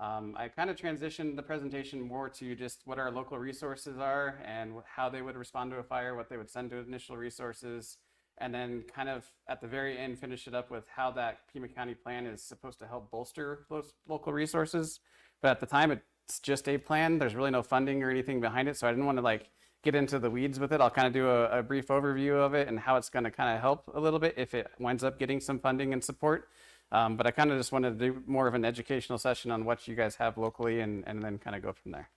I kind of transitioned the presentation more to just what our local resources are and how they would respond to a fire, what they would send to initial resources, and then kind of at the very end finish it up with how that Pima County plan is supposed to help bolster those local resources. But at the time, it's just a plan. There's really no funding or anything behind it, so I didn't want to like get into the weeds with it. I'll kind of do a brief overview of it and how it's going to kind of help a little bit if it winds up getting some funding and support. But I kind of just wanted to do more of an educational session on what you guys have locally and then kind of go from there.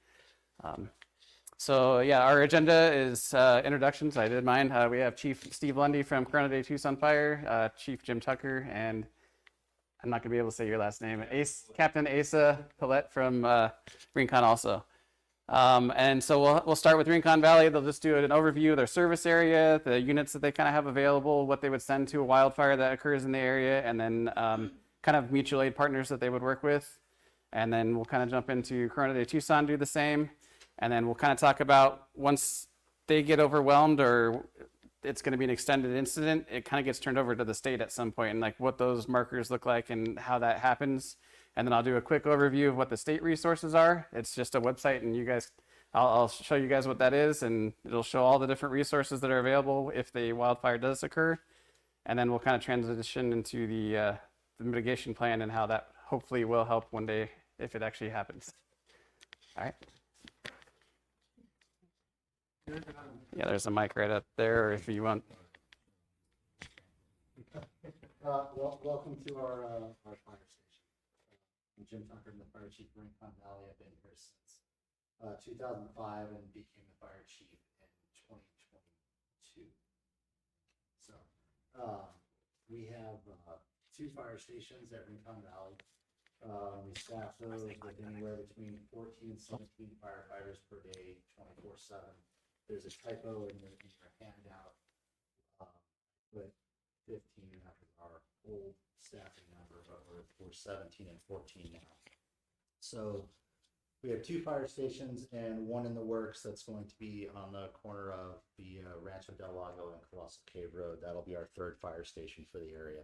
So yeah, our agenda is introductions. I did mine. We have Chief Steve Lunde from Corona Tucson Fire, Chief Jim Tucker, and I'm not gonna be able to say your last name, Captain Asa Pillette from Rincon also. And so we'll start with Rincon Valley. They'll just do an overview of their service area, the units that they kind of have available, what they would send to a wildfire that occurs in the area, and then kind of mutual aid partners that they would work with. And then we'll kind of jump into Corona de Tucson, do the same. And then we'll kind of talk about once they get overwhelmed or it's going to be an extended incident, it kind of gets turned over to the state at some point and like what those markers look like and how that happens. And then I'll do a quick overview of what the state resources are. It's just a website and you guys, I'll show you guys what that is and it'll show all the different resources that are available if the wildfire does occur. And then we'll kind of transition into the the mitigation plan and how that hopefully will help one day if it actually happens. All right. Yeah, there's a mic right up there, or if you want. Welcome to our fire station. I'm Jim Tucker, I'm the fire chief of Rincon Valley. I've been here since 2005 and became the fire chief in 2022. So we have 2 fire stations at Rincon Valley. We staff those with anywhere between 14 and 17 firefighters per day, 24/7. There's a typo in your handout, but 15 after our old staffing number, but we're 17 and 14 now. So we have 2 fire stations and 1 in the works that's going to be on the corner of the Rancho Del Lago and Colossal Cave Road. That'll be our 3rd fire station for the area.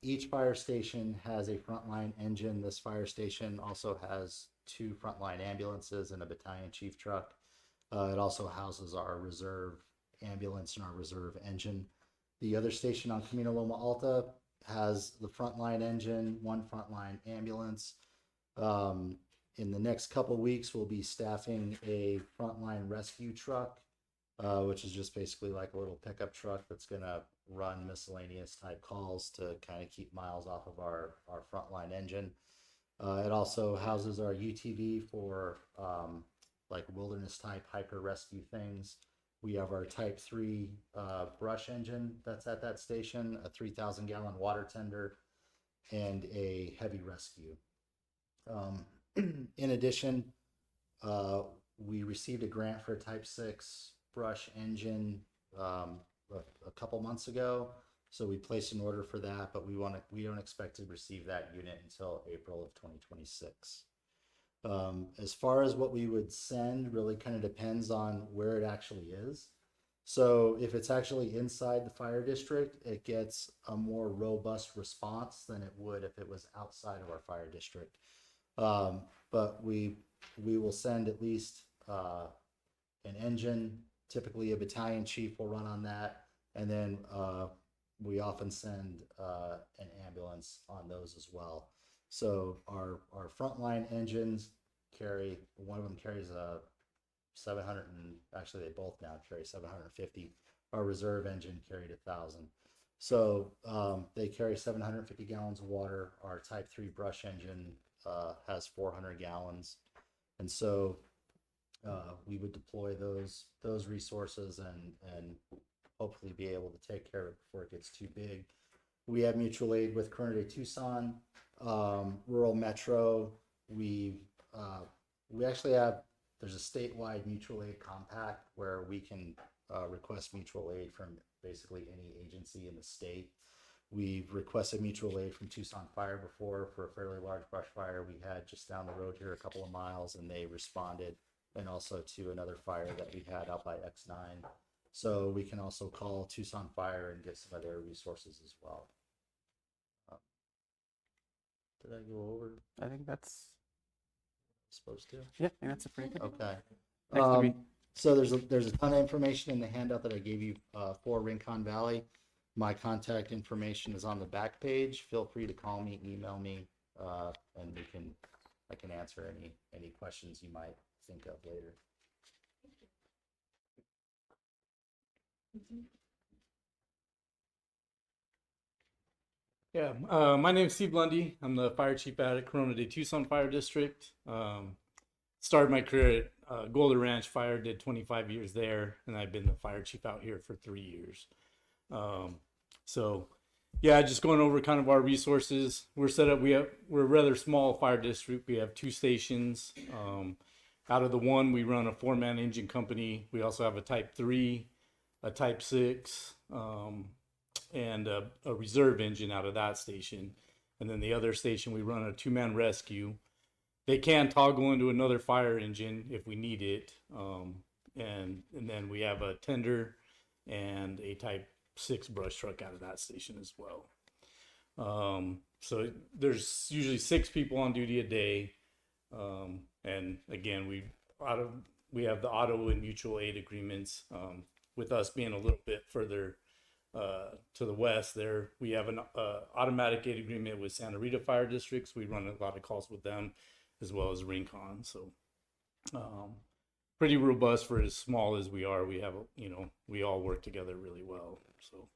Each fire station has a frontline engine. This fire station also has 2 frontline ambulances and a battalion chief truck. It also houses our reserve ambulance and our reserve engine. The other station on Camino Loma Alta has the frontline engine, 1 frontline ambulance. In the next couple weeks, we'll be staffing a frontline rescue truck, which is just basically like a little pickup truck that's going to run miscellaneous type calls to kind of keep miles off of our frontline engine. It also houses our UTV for like wilderness type hiker rescue things. We have our type 3 brush engine that's at that station, a 3,000 gallon water tender, and a heavy rescue. In addition, we received a grant for a type 6 brush engine a couple months ago. So we placed an order for that, but we don't expect to receive that unit until April of 2026. As far as what we would send, really kind of depends on where it actually is. So if it's actually inside the fire district, it gets a more robust response than it would if it was outside of our fire district. But we will send at least an engine. Typically a battalion chief will run on that. And then we often send an ambulance on those as well. So our frontline engines carry, one of them carries a 700, and actually they both now carry 750. Our reserve engine carried 1,000. So they carry 750 gallons of water. Our type 3 brush engine has 400 gallons. And so we would deploy those resources and hopefully be able to take care of it before it gets too big. We have mutual aid with Coronado Tucson, Rural Metro. We actually have, there's a statewide mutual aid compact where we can request mutual aid from basically any agency in the state. We've requested mutual aid from Tucson Fire before for a fairly large brush fire we had just down the road here a couple of miles, and they responded, and also to another fire that we had out by X9. So we can also call Tucson Fire and get some of their resources as well. Did I go over? I think that's Supposed to? Yeah, I think that's a pretty good. Okay. Next to me. So there's a ton of information in the handout that I gave you for Rincon Valley. My contact information is on the back page. Feel free to call me, email me, and I can answer any questions you might think of later. Yeah, my name is Steve Lunde. I'm the fire chief at Corona de Tucson Fire District. Started my career at Golden Ranch Fire, did 25 years there, and I've been the fire chief out here for 3 years. So yeah, just going over kind of our resources. We're set up, we're a rather small fire district. We have 2 stations. Out of the one, we run a 4-man engine company. We also have a type 3, a type 6, and a reserve engine out of that station. And then the other station, we run a 2-man rescue. They can toggle into another fire engine if we need it. And then we have a tender and a type 6 brush truck out of that station as well. So there's usually 6 people on duty a day. And again, we have the auto and mutual aid agreements, with us being a little bit further To the west there, we have an automatic gate agreement with Santa Rita Fire Districts. We run a lot of calls with them, as well as Rincon. So pretty robust for as small as we are. We have, we all work together really well. So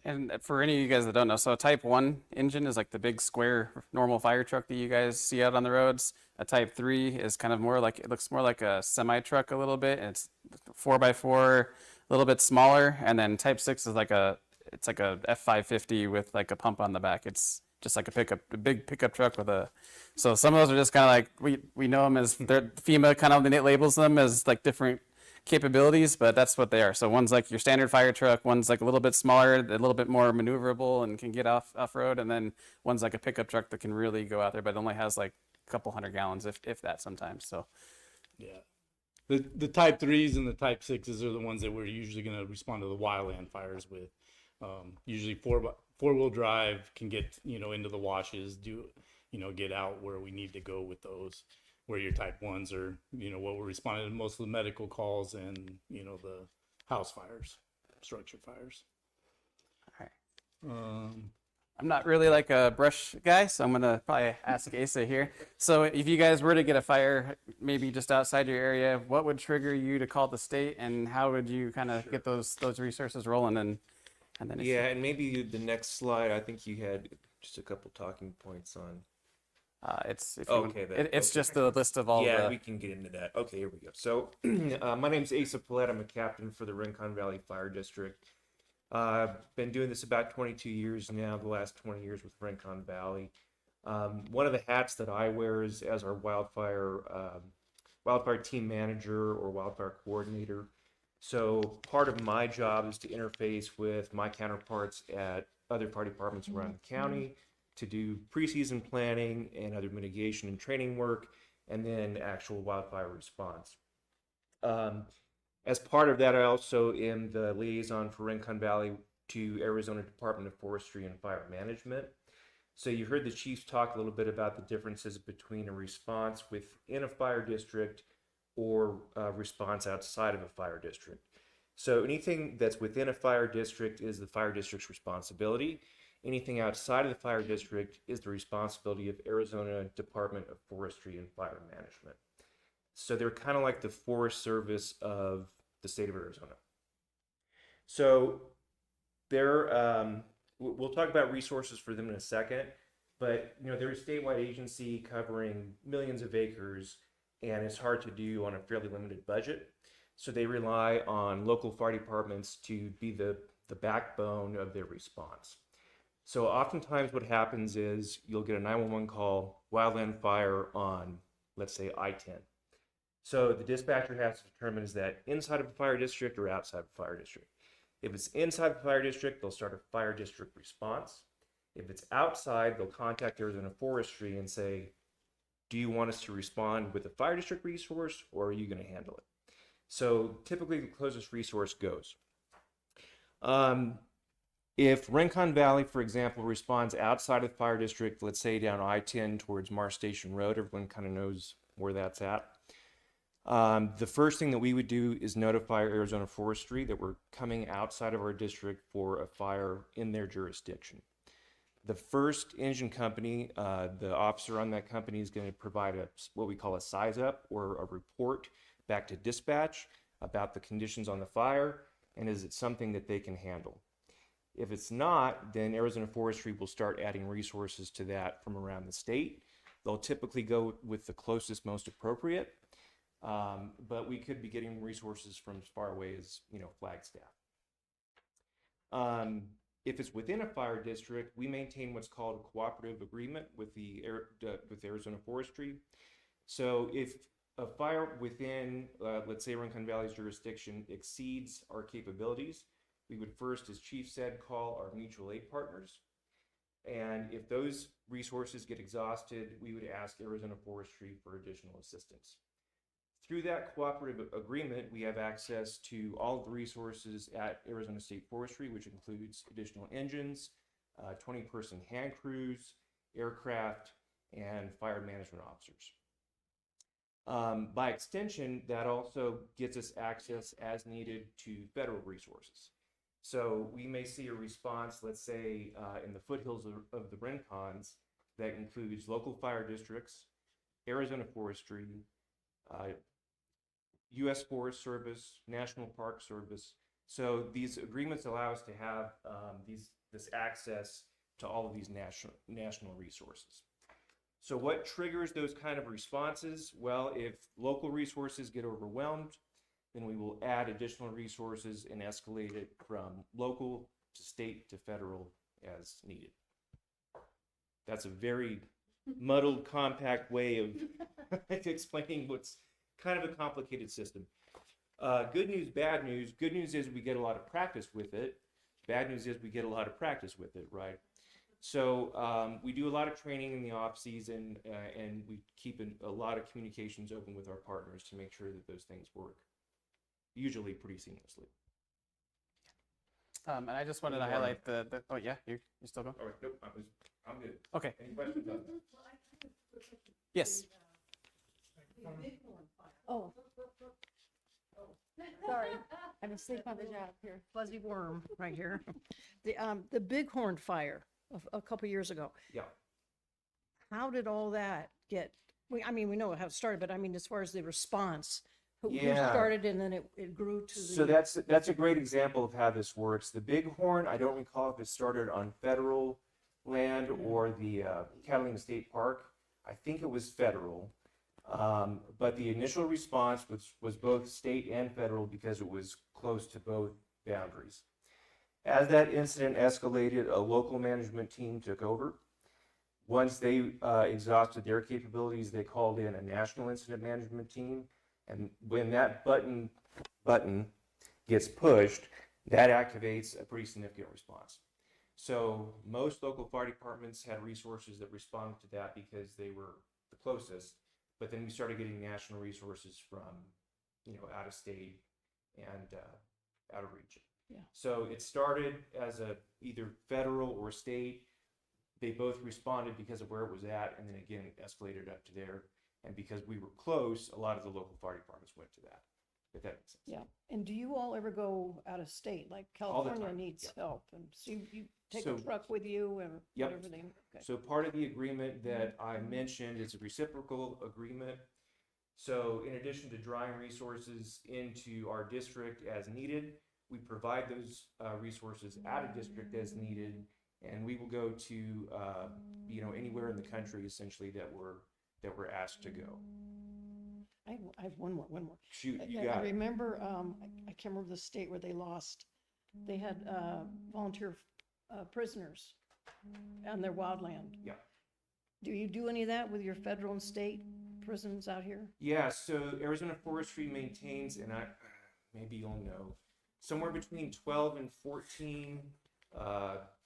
And for any of you guys that don't know, so a Type 1 engine is like the big square normal fire truck that you guys see out on the roads. A Type 3 is kind of more like, it looks more like a semi truck a little bit. It's 4x4, a little bit smaller. And then Type 6 is like it's like a F550 with like a pump on the back. It's just like a big pickup truck with so some of those are just kind of like, we know them as, FEMA kind of labels them as like different capabilities, but that's what they are. So one's like your standard fire truck, one's like a little bit smaller, a little bit more maneuverable and can get off road, and then one's like a pickup truck that can really go out there, but it only has like a couple 100 gallons, if that sometimes. So yeah, the Type 3s and the Type 6s are the ones that we're usually going to respond to the wildland fires with. Usually four-wheel drive can get into the washes, get out where we need to go with those. Where your Type 1s are, what we're responding to most of the medical calls and, the house fires, structure fires. All right. I'm not really like a brush guy, so I'm going to probably ask Asa here. So if you guys were to get a fire, maybe just outside your area, what would trigger you to call the state, and how would you kind of get those resources rolling? And then yeah, and maybe the next slide, I think you had just a couple talking points on. It's okay. Just the list of all. Yeah, we can get into that. Okay, here we go. So, my name's Asa Paulette. I'm a captain for the Rincon Valley Fire District. Been doing this about 22 years now. The last 20 years with Rincon Valley. One of the hats that I wear is as our wildfire team manager or wildfire coordinator. So part of my job is to interface with my counterparts at other fire departments around the county, to do preseason planning and other mitigation and training work, and then actual wildfire response. As part of that, I also am the liaison for Rincon Valley to Arizona Department of Forestry and Fire Management. So you heard the chiefs talk a little bit about the differences between a response within a fire district or a response outside of a fire district. So anything that's within a fire district is the fire district's responsibility. Anything outside of the fire district is the responsibility of Arizona Department of Forestry and Fire Management. So they're kind of like the Forest Service of the state of Arizona. So we'll talk about resources for them in a second, but they're a statewide agency covering millions of acres, and it's hard to do on a fairly limited budget. So they rely on local fire departments to be the backbone of their response. So oftentimes what happens is you'll get a 911 call, wildland fire on, let's say, I-10. So the dispatcher has to determine, is that inside of a fire district or outside of a fire district? If it's inside the fire district, they'll start a fire district response. If it's outside, they'll contact Arizona Forestry and say, do you want us to respond with a fire district resource, or are you going to handle it? So typically the closest resource goes. If Rincon Valley, for example, responds outside of the fire district, let's say down I-10 towards Mars Station Road, everyone kind of knows where that's at. The first thing that we would do is notify Arizona Forestry that we're coming outside of our district for a fire in their jurisdiction. The first engine company, the officer on that company is going to provide what we call a size up or a report back to dispatch about the conditions on the fire and is it something that they can handle. If it's not, then Arizona Forestry will start adding resources to that from around the state. They'll typically go with the closest, most appropriate, but we could be getting resources from as far away as, Flagstaff. If it's within a fire district, we maintain what's called a cooperative agreement with with Arizona Forestry. So if a fire within, let's say, Rincon Valley's jurisdiction exceeds our capabilities, we would first, as Chief said, call our mutual aid partners. And if those resources get exhausted, we would ask Arizona Forestry for additional assistance. Through that cooperative agreement, we have access to all of the resources at Arizona State Forestry, which includes additional engines, 20-person hand crews, aircraft, and fire management officers. By extension, that also gets us access as needed to federal resources. So we may see a response, let's say, in the foothills of the Rincons that includes local fire districts, Arizona Forestry, U.S. Forest Service, National Park Service. So these agreements allow us to have this access to all of these national resources. So what triggers those kind of responses? Well, if local resources get overwhelmed, then we will add additional resources and escalate it from local to state to federal as needed. That's a very muddled, compact way of explaining what's kind of a complicated system. Good news, bad news. Good news is we get a lot of practice with it. Bad news is we get a lot of practice with it, right? So we do a lot of training in the off season, and we keep a lot of communications open with our partners to make sure that those things work, usually pretty seamlessly. And I just wanted to highlight the oh yeah, you still go? All right, nope, I'm good. Okay. Any questions on that? Yes. Oh. Sorry, I'm asleep on the job here. Fuzzy worm right here. The Bighorn fire of a couple years ago. Yeah. How did all that get? I mean, we know how it started, but I mean, as far as the response, who Yeah. started and then it grew to the. So that's a great example of how this works. The Bighorn, I don't recall if it started on federal land or the Catalina State Park. I think it was federal. But the initial response was both state and federal because it was close to both boundaries. As that incident escalated, a local management team took over. Once they exhausted their capabilities, they called in a national incident management team. And when that button gets pushed, that activates a pretty significant response. So most local fire departments had resources that responded to that because they were the closest. But then we started getting national resources from, out of state and out of region. Yeah. So it started as either federal or state. They both responded because of where it was at, and then again escalated up to there. And because we were close, a lot of the local fire departments went to that. If that makes sense. Yeah. And do you all ever go out of state? Like All the California time, needs yeah. help, and so you take So- a truck with you and Yep. whatever they. Okay. So part of the agreement that I mentioned is a reciprocal agreement. So in addition to drawing resources into our district as needed, we provide those resources out of district as needed, and we will go to anywhere in the country essentially that we're asked to go. I have one more. Shoot, you I got it. remember, I can't remember the state where they lost. They had volunteer prisoners on their wildland. Yeah. Do you do any of that with your federal and state prisons out here? Yeah, so Arizona Forestry maintains, and maybe you'll know, somewhere between 12 and 14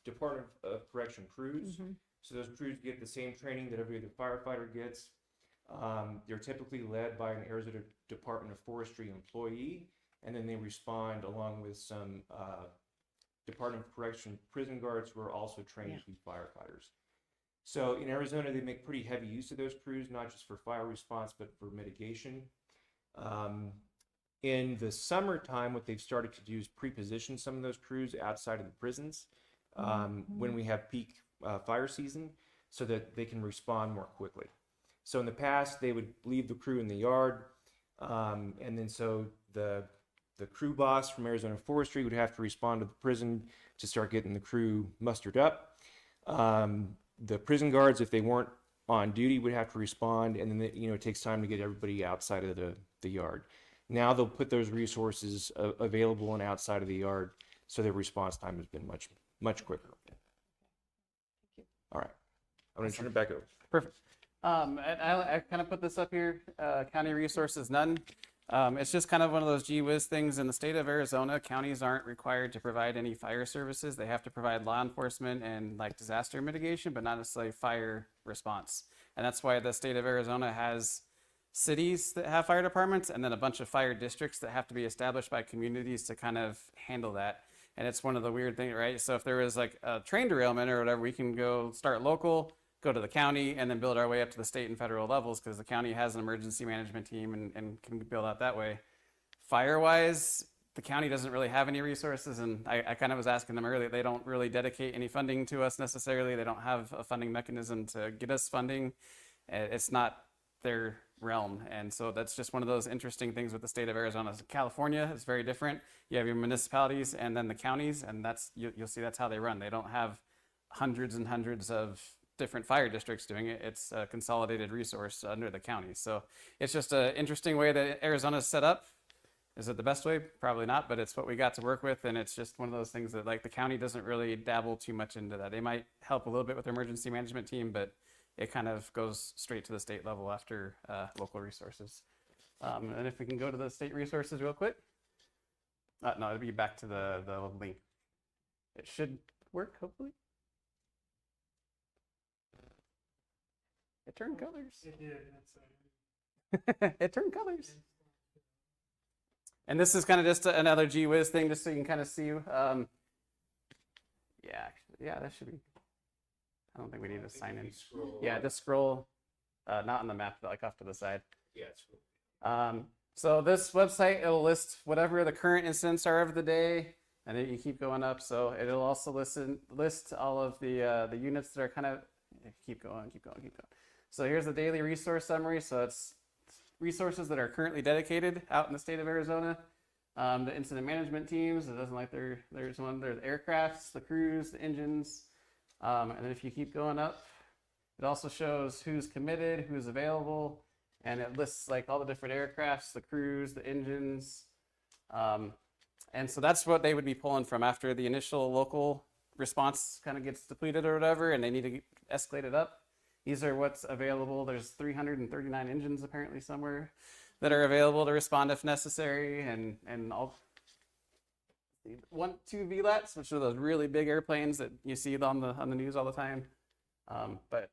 Department of Correction crews. Mhm. So those crews get the same training that every other firefighter gets. They're typically led by an Arizona Department of Forestry employee, and then they respond along with some Department of Correction prison guards who are also trained to be firefighters. So in Arizona, they make pretty heavy use of those crews, not just for fire response, but for mitigation. In the summertime, what they've started to do is pre-position some of those crews outside of the prisons when we have peak fire season so that they can respond more quickly. So in the past, they would leave the crew in the yard, and then so the crew boss from Arizona Forestry would have to respond to the prison to start getting the crew mustered up. The prison guards, if they weren't on duty, would have to respond, and then it takes time to get everybody outside of the yard. Now they'll put those resources available and outside of the yard, so their response time has been much quicker. All right, I'm gonna turn it back over. Perfect. And I kind of put this up here, county resources, none. It's just kind of one of those gee whiz things. In the state of Arizona, counties aren't required to provide any fire services. They have to provide law enforcement and like disaster mitigation, but not necessarily fire response. And that's why the state of Arizona has cities that have fire departments and then a bunch of fire districts that have to be established by communities to kind of handle that. And it's one of the weird things, right? So if there was like a train derailment or whatever, we can go start local, go to the county, and then build our way up to the state and federal levels because the county has an emergency management team and can build out that way. Fire-wise, the county doesn't really have any resources, and I kind of was asking them earlier, they don't really dedicate any funding to us necessarily. They don't have a funding mechanism to get us funding. It's not their realm, and so that's just one of those interesting things with the state of Arizona. California is very different. You have your municipalities and then the counties, and you'll see that's how they run. They don't have hundreds and hundreds of different fire districts doing it. It's a consolidated resource under the county. So it's just an interesting way that Arizona's set up. Is it the best way? Probably not, but it's what we got to work with, and it's just one of those things that like the county doesn't really dabble too much into that. They might help a little bit with their emergency management team, but it kind of goes straight to the state level after local resources. And if we can go to the state resources real quick. No, it'll be back to the link. It should work, hopefully. It turned colors. It did. It turned colors. And this is kind of just another gee whiz thing, just so you can kind of see. Yeah, that should be. I don't think we need to sign in. Yeah, just scroll, not on the map, but like off to the side. Yeah. So this website, it'll list whatever the current incidents are of the day, and then you keep going up. So it'll also list all of the units that are kind of, keep going. So here's the daily resource summary. So it's resources that are currently dedicated out in the state of Arizona. The incident management teams, it doesn't like there's one, there's the aircrafts, the crews, the engines. And then if you keep going up, it also shows who's committed, who's available, and it lists like all the different aircrafts, the crews, the engines. And so that's what they would be pulling from after the initial local response kind of gets depleted or whatever, and they need to escalate it up. These are what's available. There's 339 engines apparently somewhere that are available to respond if necessary, and all 2 VLATs, which are those really big airplanes that you see on the news all the time. But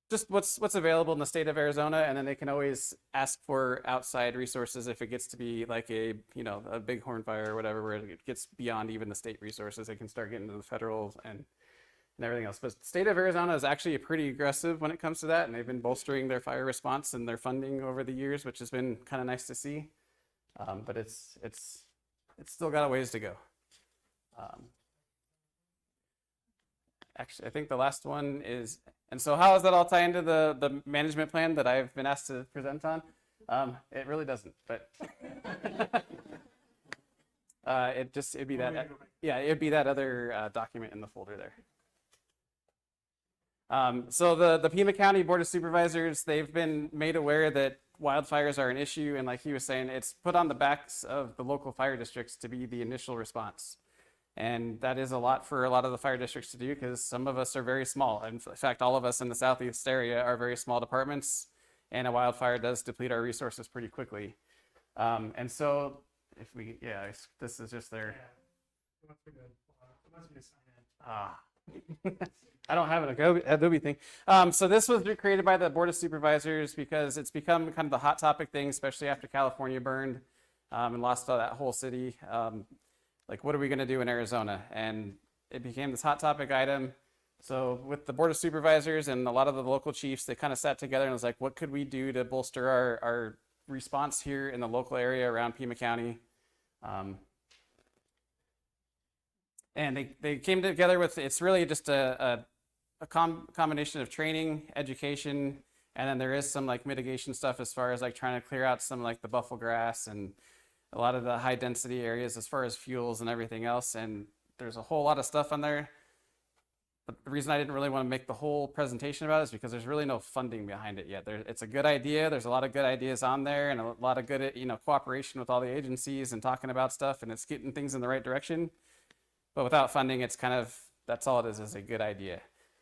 just what's available in the state of Arizona, and then they can always ask for outside resources if it gets to be like a big horn fire or whatever, where it gets beyond even the state resources. They can start getting to the federal and everything else. But the state of Arizona is actually pretty aggressive when it comes to that, and they've been bolstering their fire response and their funding over the years, which has been kind of nice to see. But it's still got a ways to go. Actually, I think the last one is, and so how does that all tie into the management plan that I've been asked to present on? It really doesn't, but it'd be that, yeah, it'd be that other document in the folder there. So the Pima County Board of Supervisors, they've been made aware that wildfires are an issue, and like he was saying, it's put on the backs of the local fire districts to be the initial response. And that is a lot for a lot of the fire districts to do, because some of us are very small. In fact, all of us in the southeast area are very small departments, and a wildfire does deplete our resources pretty quickly. And so if we, this is just their, I don't have an Adobe thing. So this was created by the Board of Supervisors because it's become kind of the hot topic thing, especially after California burned and lost that whole city. Like, what are we going to do in Arizona? And it became this hot topic item. So with the Board of Supervisors and a lot of the local chiefs, they kind of sat together and was like, what could we do to bolster our response here in the local area around Pima County? And they came together with, it's really just a combination of training, education, and then there is some like mitigation stuff as far as like trying to clear out some like the buffalo grass and a lot of the high density areas as far as fuels and everything else. And there's a whole lot of stuff on there. But the reason I didn't really want to make the whole presentation about it is because there's really no funding behind it yet. It's a good idea. There's a lot of good ideas on there and a lot of good, cooperation with all the agencies and talking about stuff, and it's getting things in the right direction. But without funding, it's kind of, that's all it is a good idea.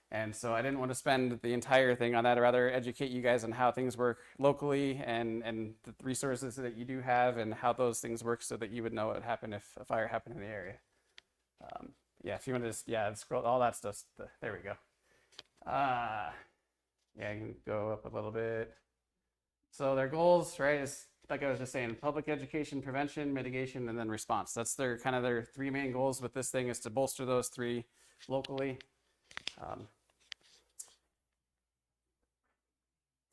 And so I didn't want to spend the entire thing on that. I'd rather educate you guys on how things work locally and the resources that you do have and how those things work so that you would know what would happen if a fire happened in the area. If you want to just, scroll all that stuff. There we go. You can go up a little bit. So their goals, right, is like I was just saying, public education, prevention, mitigation, and then response. That's their kind of their 3 main goals with this thing, is to bolster those 3 locally.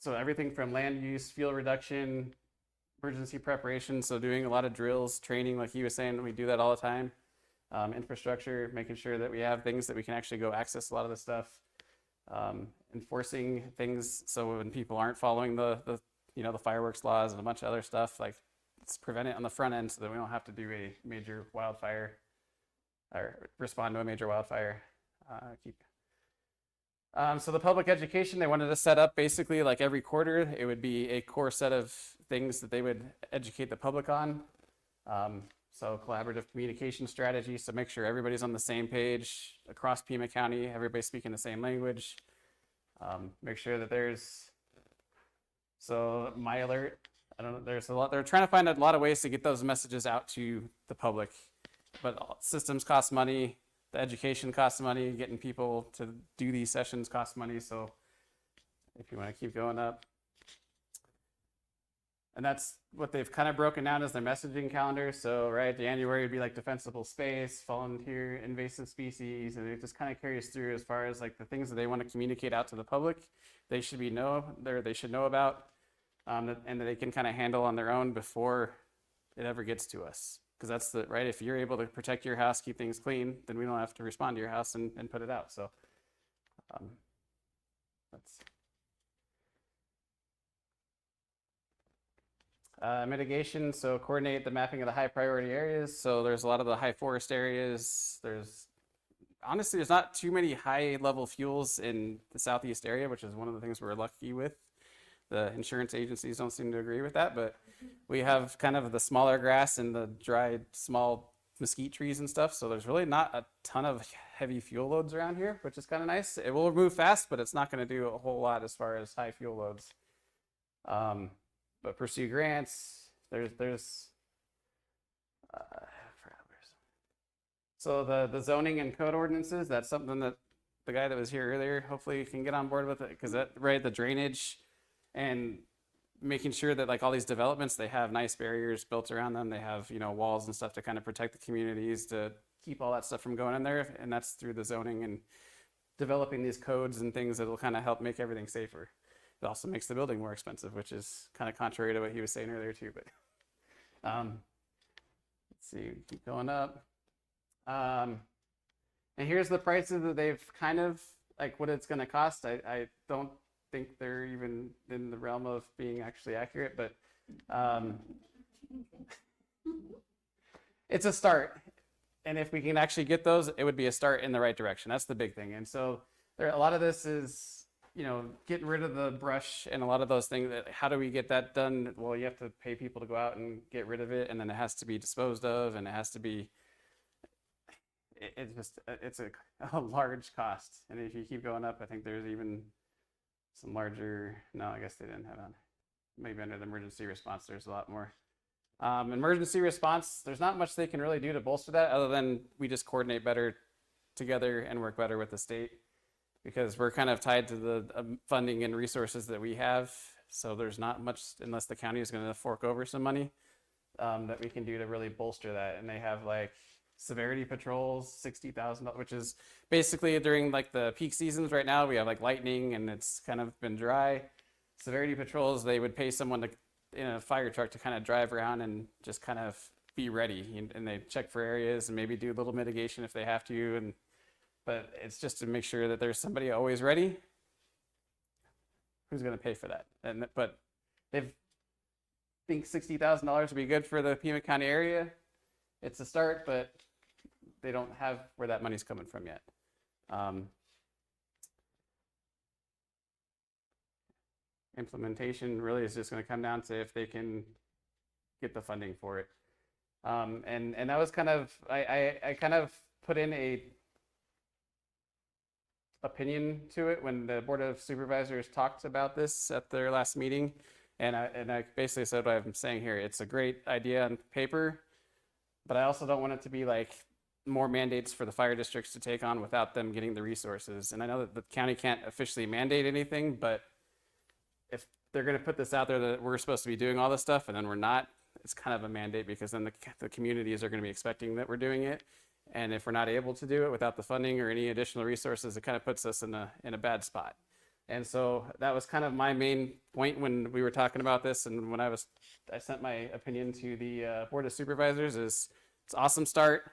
so everything from land use, fuel reduction, emergency preparation. So doing a lot of drills, training, like he was saying, we do that all the time. Infrastructure, making sure that we have things that we can actually go access a lot of the stuff. Enforcing things so when people aren't following the fireworks laws and a bunch of other stuff, like let's prevent it on the front end so that we don't have to do a major wildfire or respond to a major wildfire. So the public education, they wanted to set up basically like every quarter, it would be a core set of things that they would educate the public on. So collaborative communication strategy, so make sure everybody's on the same page across Pima County, everybody's speaking the same language. Make sure that so My Alert, I don't know, there's a lot, they're trying to find a lot of ways to get those messages out to the public, but systems cost money, the education costs money, getting people to do these sessions costs money, so if you want to keep going up. And that's what they've kind of broken down as their messaging calendar. So, right, January would be like defensible space, volunteer invasive species, and it just kind of carries through as far as like the things that they want to communicate out to the public. They should they should know about, and that they can kind of handle on their own before it ever gets to us. Because that's the right. If you're able to protect your house, keep things clean, then we don't have to respond to your house and put it out. So, that's. Mitigation, so coordinate the mapping of the high priority areas. So there's a lot of the high forest areas. Honestly, there's not too many high level fuels in the southeast area, which is one of the things we're lucky with. The insurance agencies don't seem to agree with that, but we have kind of the smaller grass and the dried small mesquite trees and stuff. So there's really not a ton of heavy fuel loads around here, which is kind of nice. It will move fast, but it's not going to do a whole lot as far as high fuel loads. But pursue grants. So the zoning and code ordinances, that's something that the guy that was here earlier hopefully can get on board with it, because that, right, the drainage and making sure that like all these developments, they have nice barriers built around them. They have, walls and stuff to kind of protect the communities, to keep all that stuff from going in there. And that's through the zoning and developing these codes and things that will kind of help make everything safer. It also makes the building more expensive, which is kind of contrary to what he was saying earlier too, but let's see, keep going up. And here's the prices that they've kind of, like what it's gonna cost. I don't think they're even in the realm of being actually accurate, but it's a start. And if we can actually get those, it would be a start in the right direction. That's the big thing. And so a lot of this is, getting rid of the brush and a lot of those things. How do we get that done? Well, you have to pay people to go out and get rid of it, and then it has to be disposed of, and it has to be, it's a large cost. And if you keep going up, I think there's even some larger, no, I guess they didn't have on, maybe under the emergency response, there's a lot more. Emergency response, there's not much they can really do to bolster that other than we just coordinate better together and work better with the state, because we're kind of tied to the funding and resources that we have. So there's not much, unless the county is going to fork over some money, that we can do to really bolster that. And they have like severity patrols, $60,000, which is basically during like the peak seasons. Right now we have like lightning and it's kind of been dry. Severity patrols, they would pay someone in a fire truck to kind of drive around and just kind of be ready. And they check for areas and maybe do a little mitigation if they have to. But it's just to make sure that there's somebody always ready. Who's going to pay for that? But they think $60,000 would be good for the Pima County area. It's a start, but they don't have where that money's coming from yet. Implementation really is just going to come down to if they can get the funding for it. And that was kind of, I kind of put in a opinion to it when the Board of Supervisors talked about this at their last meeting. And I basically said what I'm saying here. It's a great idea on paper, but I also don't want it to be like more mandates for the fire districts to take on without them getting the resources. And I know that the county can't officially mandate anything, but if they're going to put this out there that we're supposed to be doing all this stuff and then we're not, it's kind of a mandate, because then the communities are going to be expecting that we're doing it. And if we're not able to do it without the funding or any additional resources, it kind of puts us in a bad spot. And so that was kind of my main point when we were talking about this, and when I sent my opinion to the Board of Supervisors. Is it's an awesome start.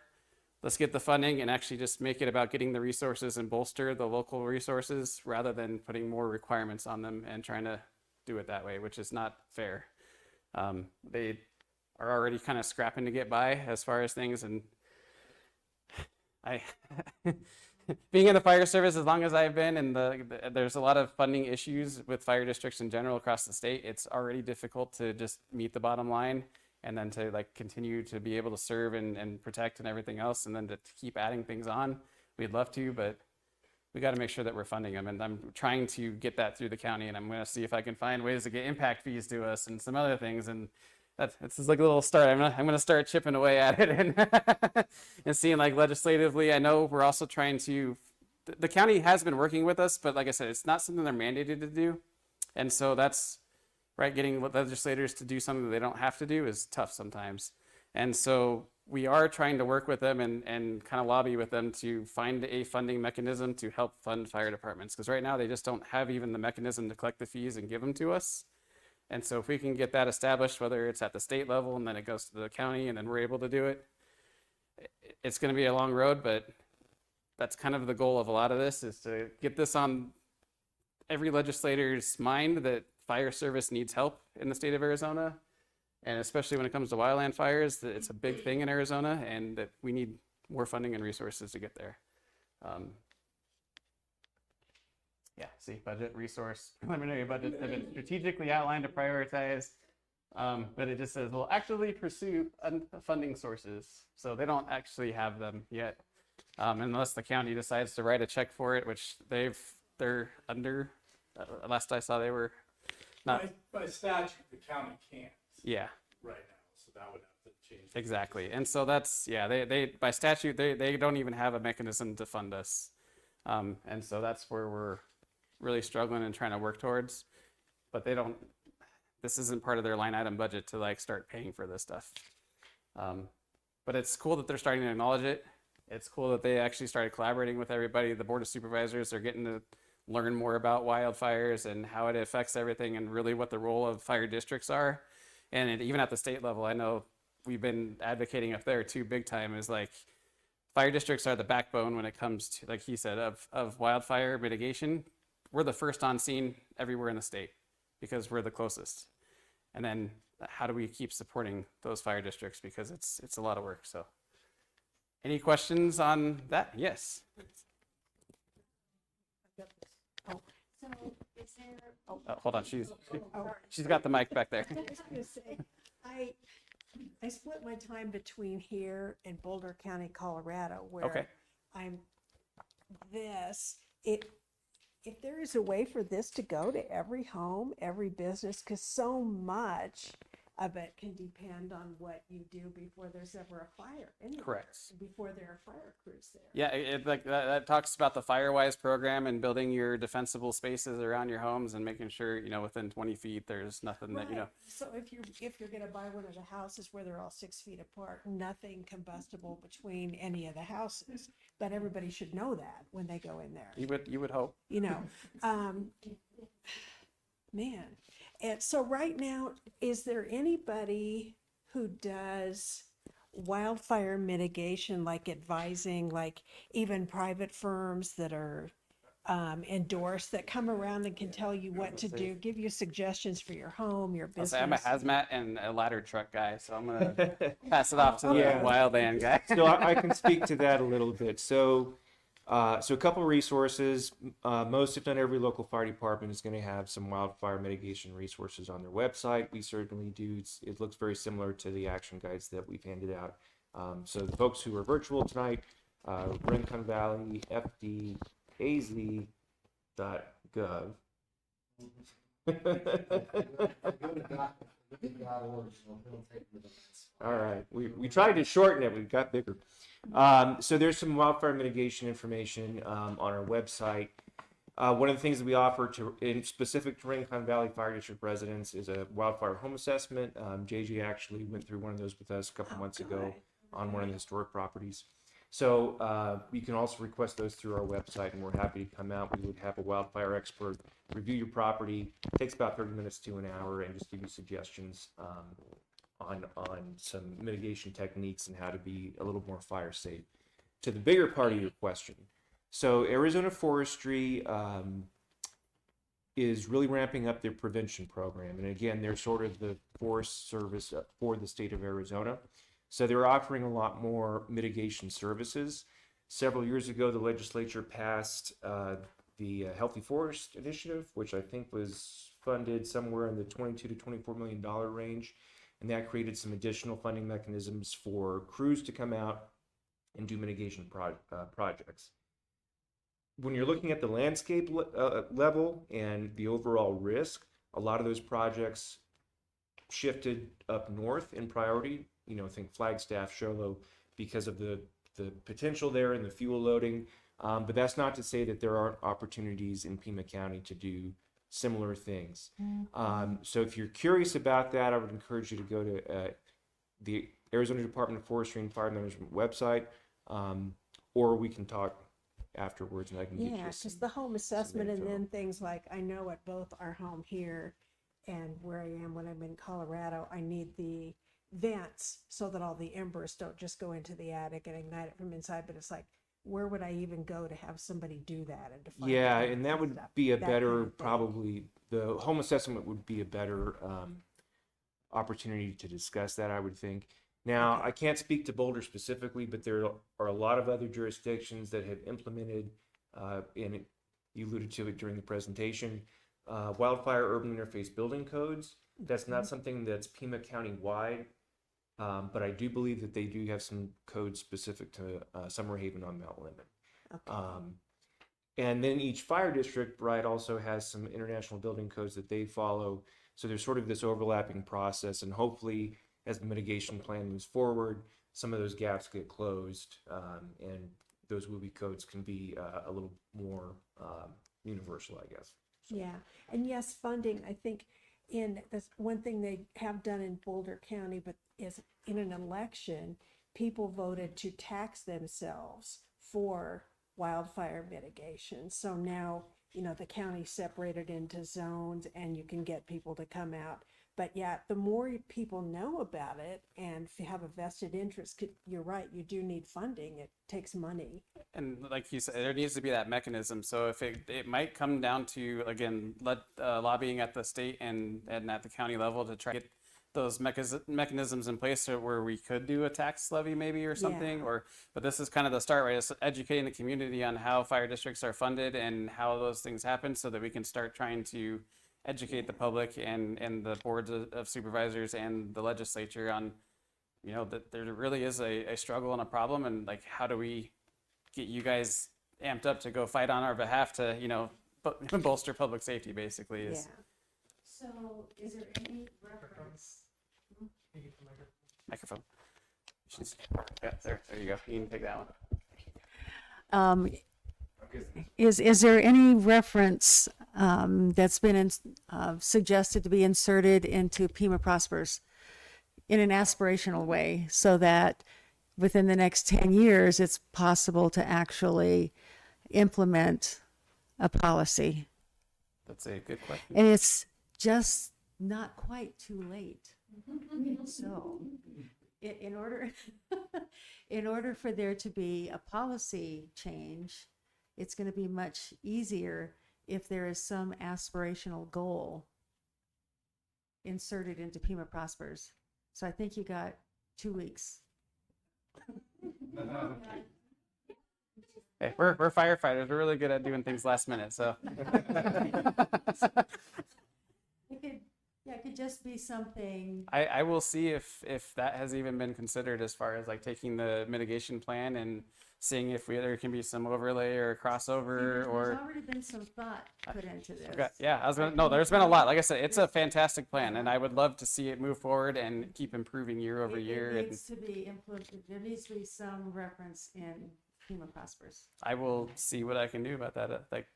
Let's get the funding and actually just make it about getting the resources and bolster the local resources rather than putting more requirements on them and trying to do it that way, which is not fair. They are already kind of scrapping to get by as far as things, and I being in the fire service as long as I've been, and there's a lot of funding issues with fire districts in general across the state. It's already difficult to just meet the bottom line, and then to like continue to be able to serve and protect and everything else, and then to keep adding things on. We'd love to, but we got to make sure that we're funding them. And I'm trying to get that through the county, and I'm going to see if I can find ways to get impact fees to us and some other things. And it's just like a little start. I'm going to start chipping away at it and seeing like legislatively. I know we're also trying to, the county has been working with us, but like I said, it's not something they're mandated to do. And so that's right. Getting legislators to do something that they don't have to do is tough sometimes. And so we are trying to work with them and kind of lobby with them to find a funding mechanism to help fund fire departments. Because right now they just don't have even the mechanism to collect the fees and give them to us. And so if we can get that established, whether it's at the state level and then it goes to the county and then we're able to do it, it's going to be a long road, but that's kind of the goal of a lot of this, is to get this on every legislator's mind that fire service needs help in the state of Arizona. And especially when it comes to wildland fires, that it's a big thing in Arizona and that we need more funding and resources to get there. Yeah, see, budget, resource, preliminary budgets have been strategically outlined to prioritize, but it just says, well, actually pursue funding sources. So they don't actually have them yet, unless the county decides to write a check for it, which they're under, last I saw they were not. By statute, the county can't. Yeah. Right now, so that would have to change. Exactly. And so that's, yeah, they by statute, they don't even have a mechanism to fund us. And so that's where we're really struggling and trying to work towards, but this isn't part of their line item budget to like start paying for this stuff. But it's cool that they're starting to acknowledge it. It's cool that they actually started collaborating with everybody. The Board of Supervisors are getting to learn more about wildfires and how it affects everything and really what the role of fire districts are. And even at the state level, I know we've been advocating up there too big time, is like fire districts are the backbone when it comes to, like he said, of wildfire mitigation. We're the first on scene everywhere in the state because we're the closest. And then how do we keep supporting those fire districts? Because it's a lot of work. So any questions on that? Yes. So is there? Oh, hold on. She's got the mic back there. I was gonna say, I split my time between here and Boulder County, Colorado, where Okay. I'm if there is a way for this to go to every home, every business, because so much of it can depend on what you do before there's ever a fire. Anywhere, Correct. before there are fire crews there. Yeah, like that talks about the FireWise program and building your defensible spaces around your homes and making sure, within 20 feet, there's nothing that, Right. So if you're gonna buy one of the houses where they're all 6 feet apart, nothing combustible between any of the houses, but everybody should know that when they go in there. you would hope. Man. And so right now, is there anybody who does wildfire mitigation, like advising, like even private firms that are endorsed, that come around and can tell you what to do, give you suggestions for your home, your I'll business? say I'm a hazmat and a ladder truck guy, so I'm going to pass it off to the Yeah. wildland guy. So I can speak to that a little bit. So a couple of resources. Most, if not every, local fire department is going to have some wildfire mitigation resources on their website. We certainly do. It looks very similar to the action guides that we've handed out. So the folks who are virtual tonight, Rincon Valley, FDAZ.gov. All right, we tried to shorten it, we got bigger. So there's some wildfire mitigation information on our website. One of the things that we offer in specific to Rincon Valley Fire District residents is a wildfire home assessment. JJ actually went through one of those with us a couple months ago on one of the historic properties. So you can also request those through our website, and we're happy to come out. We would have a wildfire expert review your property. It takes about 30 minutes to an hour, and just give you suggestions on some mitigation techniques and how to be a little more fire safe. To the bigger part of your question, so Arizona Forestry is really ramping up their prevention program, and again, they're sort of the Forest Service for the state of Arizona. So they're offering a lot more mitigation services. Several years ago, the legislature passed the Healthy Forest Initiative, which I think was funded somewhere in the $22 to $24 million range. And that created some additional funding mechanisms for crews to come out and do mitigation projects. When you're looking at the landscape level and the overall risk, a lot of those projects shifted up north in priority. You know, think Flagstaff, Show Low, because of the potential there and the fuel loading. But that's not to say that there aren't opportunities in Pima County to do similar things. So if you're curious about that, I would encourage you to go to the Arizona Department of Forestry and Fire Management website, or we can talk afterwards and I can get you Because the home assessment and then things like, I know at both our home here and where I am when I'm in Colorado, I need the vents so that all the embers don't just go into the attic and ignite it from inside. But it's like, where would I even go to have somebody do that? And to find yeah, out and that would stuff, be a that better, kind of thing. probably, the home assessment would be a better opportunity to discuss that, I would think. Now, I can't speak to Boulder specifically, but there are a lot of other jurisdictions that have implemented, and you alluded to it during the presentation, wildfire urban interface building codes. That's not something that's Pima County wide, but I do believe that they do have some codes specific to Summer Haven on Mount Lemmon. And then each fire district, right, also has some international building codes that they follow. So there's sort of this overlapping process, and hopefully as the mitigation plan moves forward, some of those gaps get closed, and those WUBI codes can be a little more universal, I guess. Yeah, and yes, funding, I think in this one thing they have done in Boulder County, but is in an election, people voted to tax themselves for wildfire mitigation. So now, you know, the county separated into zones and you can get people to come out. But yeah, the more people know about it and if you have a vested interest, you're right, you do need funding. It takes money. And like you said, there needs to be that mechanism. So if it might come down to, again, lobbying at the state and at the county level to try to get those mechanisms in place to where we could do a tax levy maybe or something. Yeah. But this is kind of the start, right? It's educating the community on how fire districts are funded and how those things happen so that we can start trying to educate the public and the boards of supervisors and the legislature on, you know, that there really is a struggle and a problem, and like, how do we get you guys amped up to go fight on our behalf to, you know, bolster public safety, basically is. Yeah. So is there any reference? Microphone. Yeah, there you go. You can take that one. Is there any reference that's been suggested to be inserted into Pima Prospers in an aspirational way so that within the next 10 years it's possible to actually implement a policy? That's a good question. And it's just not quite too late. So in order in order for there to be a policy change, it's going to be much easier if there is some aspirational goal inserted into Pima Prospers. So I think you got 2 weeks. Hey, we're firefighters. We're really good at doing things last minute, so. It could just be something. I will see if that has even been considered as far as like taking the mitigation plan and seeing if there can be some overlay or crossover There's or. already been some thought put into this. Okay, yeah, there's been a lot. Like I said, it's a fantastic plan, and I would love to see it move forward and keep improving year over year. It needs to be implemented. There needs to be some reference in Pima Prospers. I will see what I can do about that. Like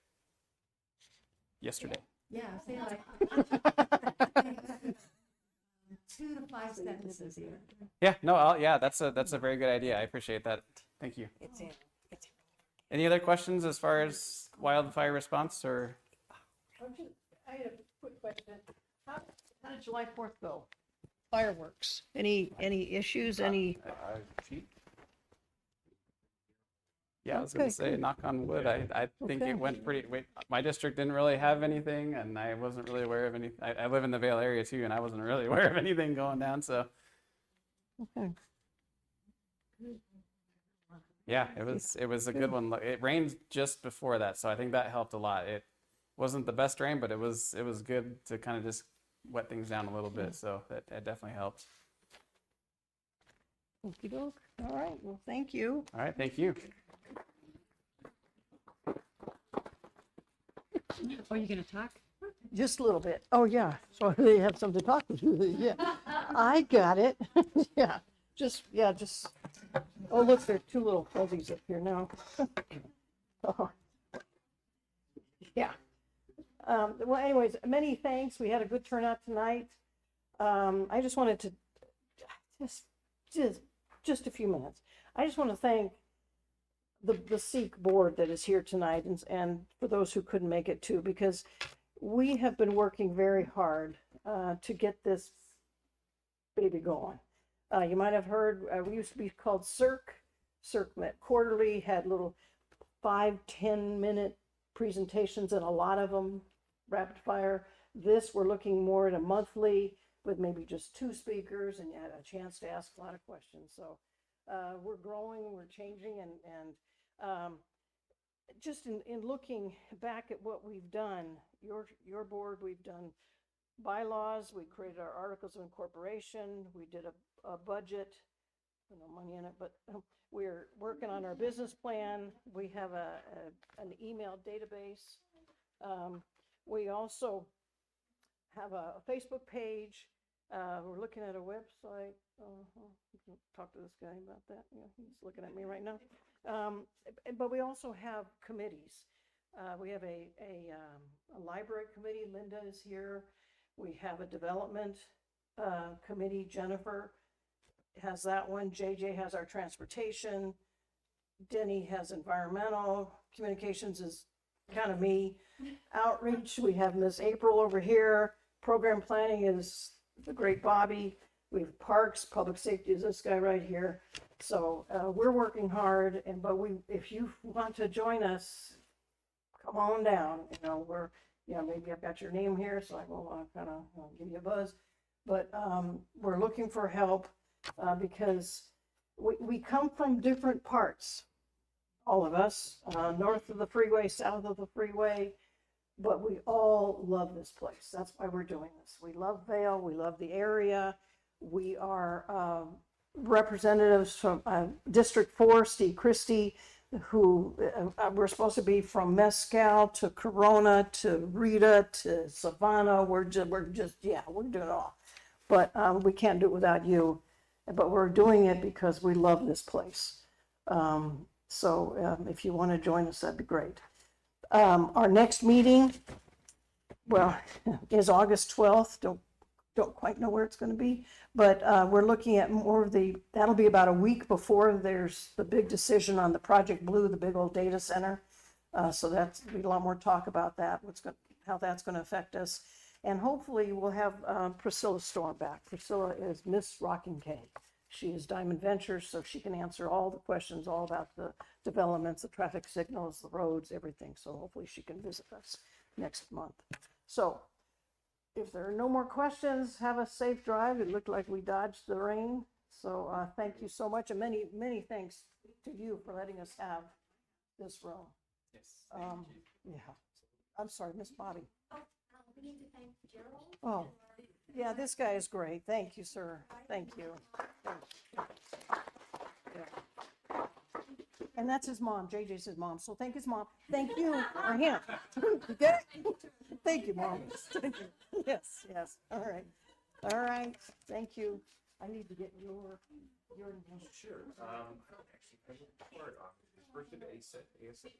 yesterday. Yeah, say like 2 to 5 sentences even. Yeah, no, yeah, that's a very good idea. I appreciate that. Thank you. It's in. Any other questions as far as wildfire response or? I had a quick question. How did July 4th go? Fireworks. Any issues? Any? Yeah, I was gonna Okay, say, good. knock on wood, I think Okay. it went pretty, my district didn't really have anything, and I wasn't really aware of any, I live in the Vale area too, and I wasn't really aware of anything going down, so, Okay. yeah, it was a good one. It rained just before that, so I think that helped a lot. It wasn't the best rain, but it was good to kind of just wet things down a little bit, so it definitely helped. Okey doke. All right. Well, thank you. All right, thank you. Are you gonna talk? Just a little bit. Oh, yeah. So they have something to talk to. Yeah. I got it. Yeah. Just. Oh, look, there are two little fuzzies up here now. Oh. Yeah. Well, anyways, many thanks. We had a good turnout tonight. I just wanted to, just a few minutes. I just want to thank the SEAC board that is here tonight, and for those who couldn't make it too, because we have been working very hard to get this baby going. You might have heard, we used to be called SEAC. SEAC met quarterly, had little 5-10 minute presentations, and a lot of them rapid fire. This, we're looking more at a monthly with maybe just 2 speakers, and you had a chance to ask a lot of questions. So we're growing, we're changing, and just in looking back at what we've done, your board, we've done bylaws, we created our articles of incorporation, we did a budget, no money in it, but we're working on our business plan. We have an email database. We also have a Facebook page. We're looking at a website. You can talk to this guy about that. Yeah, he's looking at me right now. But we also have committees. We have a library committee. Linda is here. We have a development committee. Jennifer has that one. JJ has our transportation. Denny has environmental. Communications is kind of me. Outreach, we have Miss April over here. Program planning is the great Bobby. We have parks, public safety is this guy right here. So we're working hard, but if you want to join us, come on down. Maybe I've got your name here, so I will kind of give you a buzz. But we're looking for help because we come from different parts, all of us, north of the freeway, south of the freeway, but we all love this place. That's why we're doing this. We love Vale, we love the area. We are representatives from District 4, Steve Christie, who we're supposed to be from Mescal to Corona to Rita to Savannah. We're doing it all. But we can't do it without you. But we're doing it because we love this place. So if you want to join us, that'd be great. Our next meeting, is August 12th. Don't quite know where it's going to be, but we're looking at more of that'll be about a week before there's the big decision on the Project Blue, the big old data center. So that's be a lot more talk about that, how that's going to affect us. And hopefully we'll have Priscilla Storm back. Priscilla is Miss Rocking K. She is Diamond Ventures, so she can answer all the questions, all about the developments, the traffic signals, the roads, everything. So hopefully she can visit us next month. So if there are no more questions, have a safe drive. It looked like we dodged the rain. So thank you so much. And many, many thanks to you for letting us have this room. Yes. Yeah. I'm sorry, Miss Bobby. We need to thank Gerald. Oh, yeah, this guy is great. Thank you, sir. Thank you. Yeah. And that's his mom. JJ's his mom. So thank his mom. Thank you for him. Okay? Thank you, Mom. Thank you. Yes. All right. Thank you. I need to get your Sure. I don't actually have a card on it. First at ASA.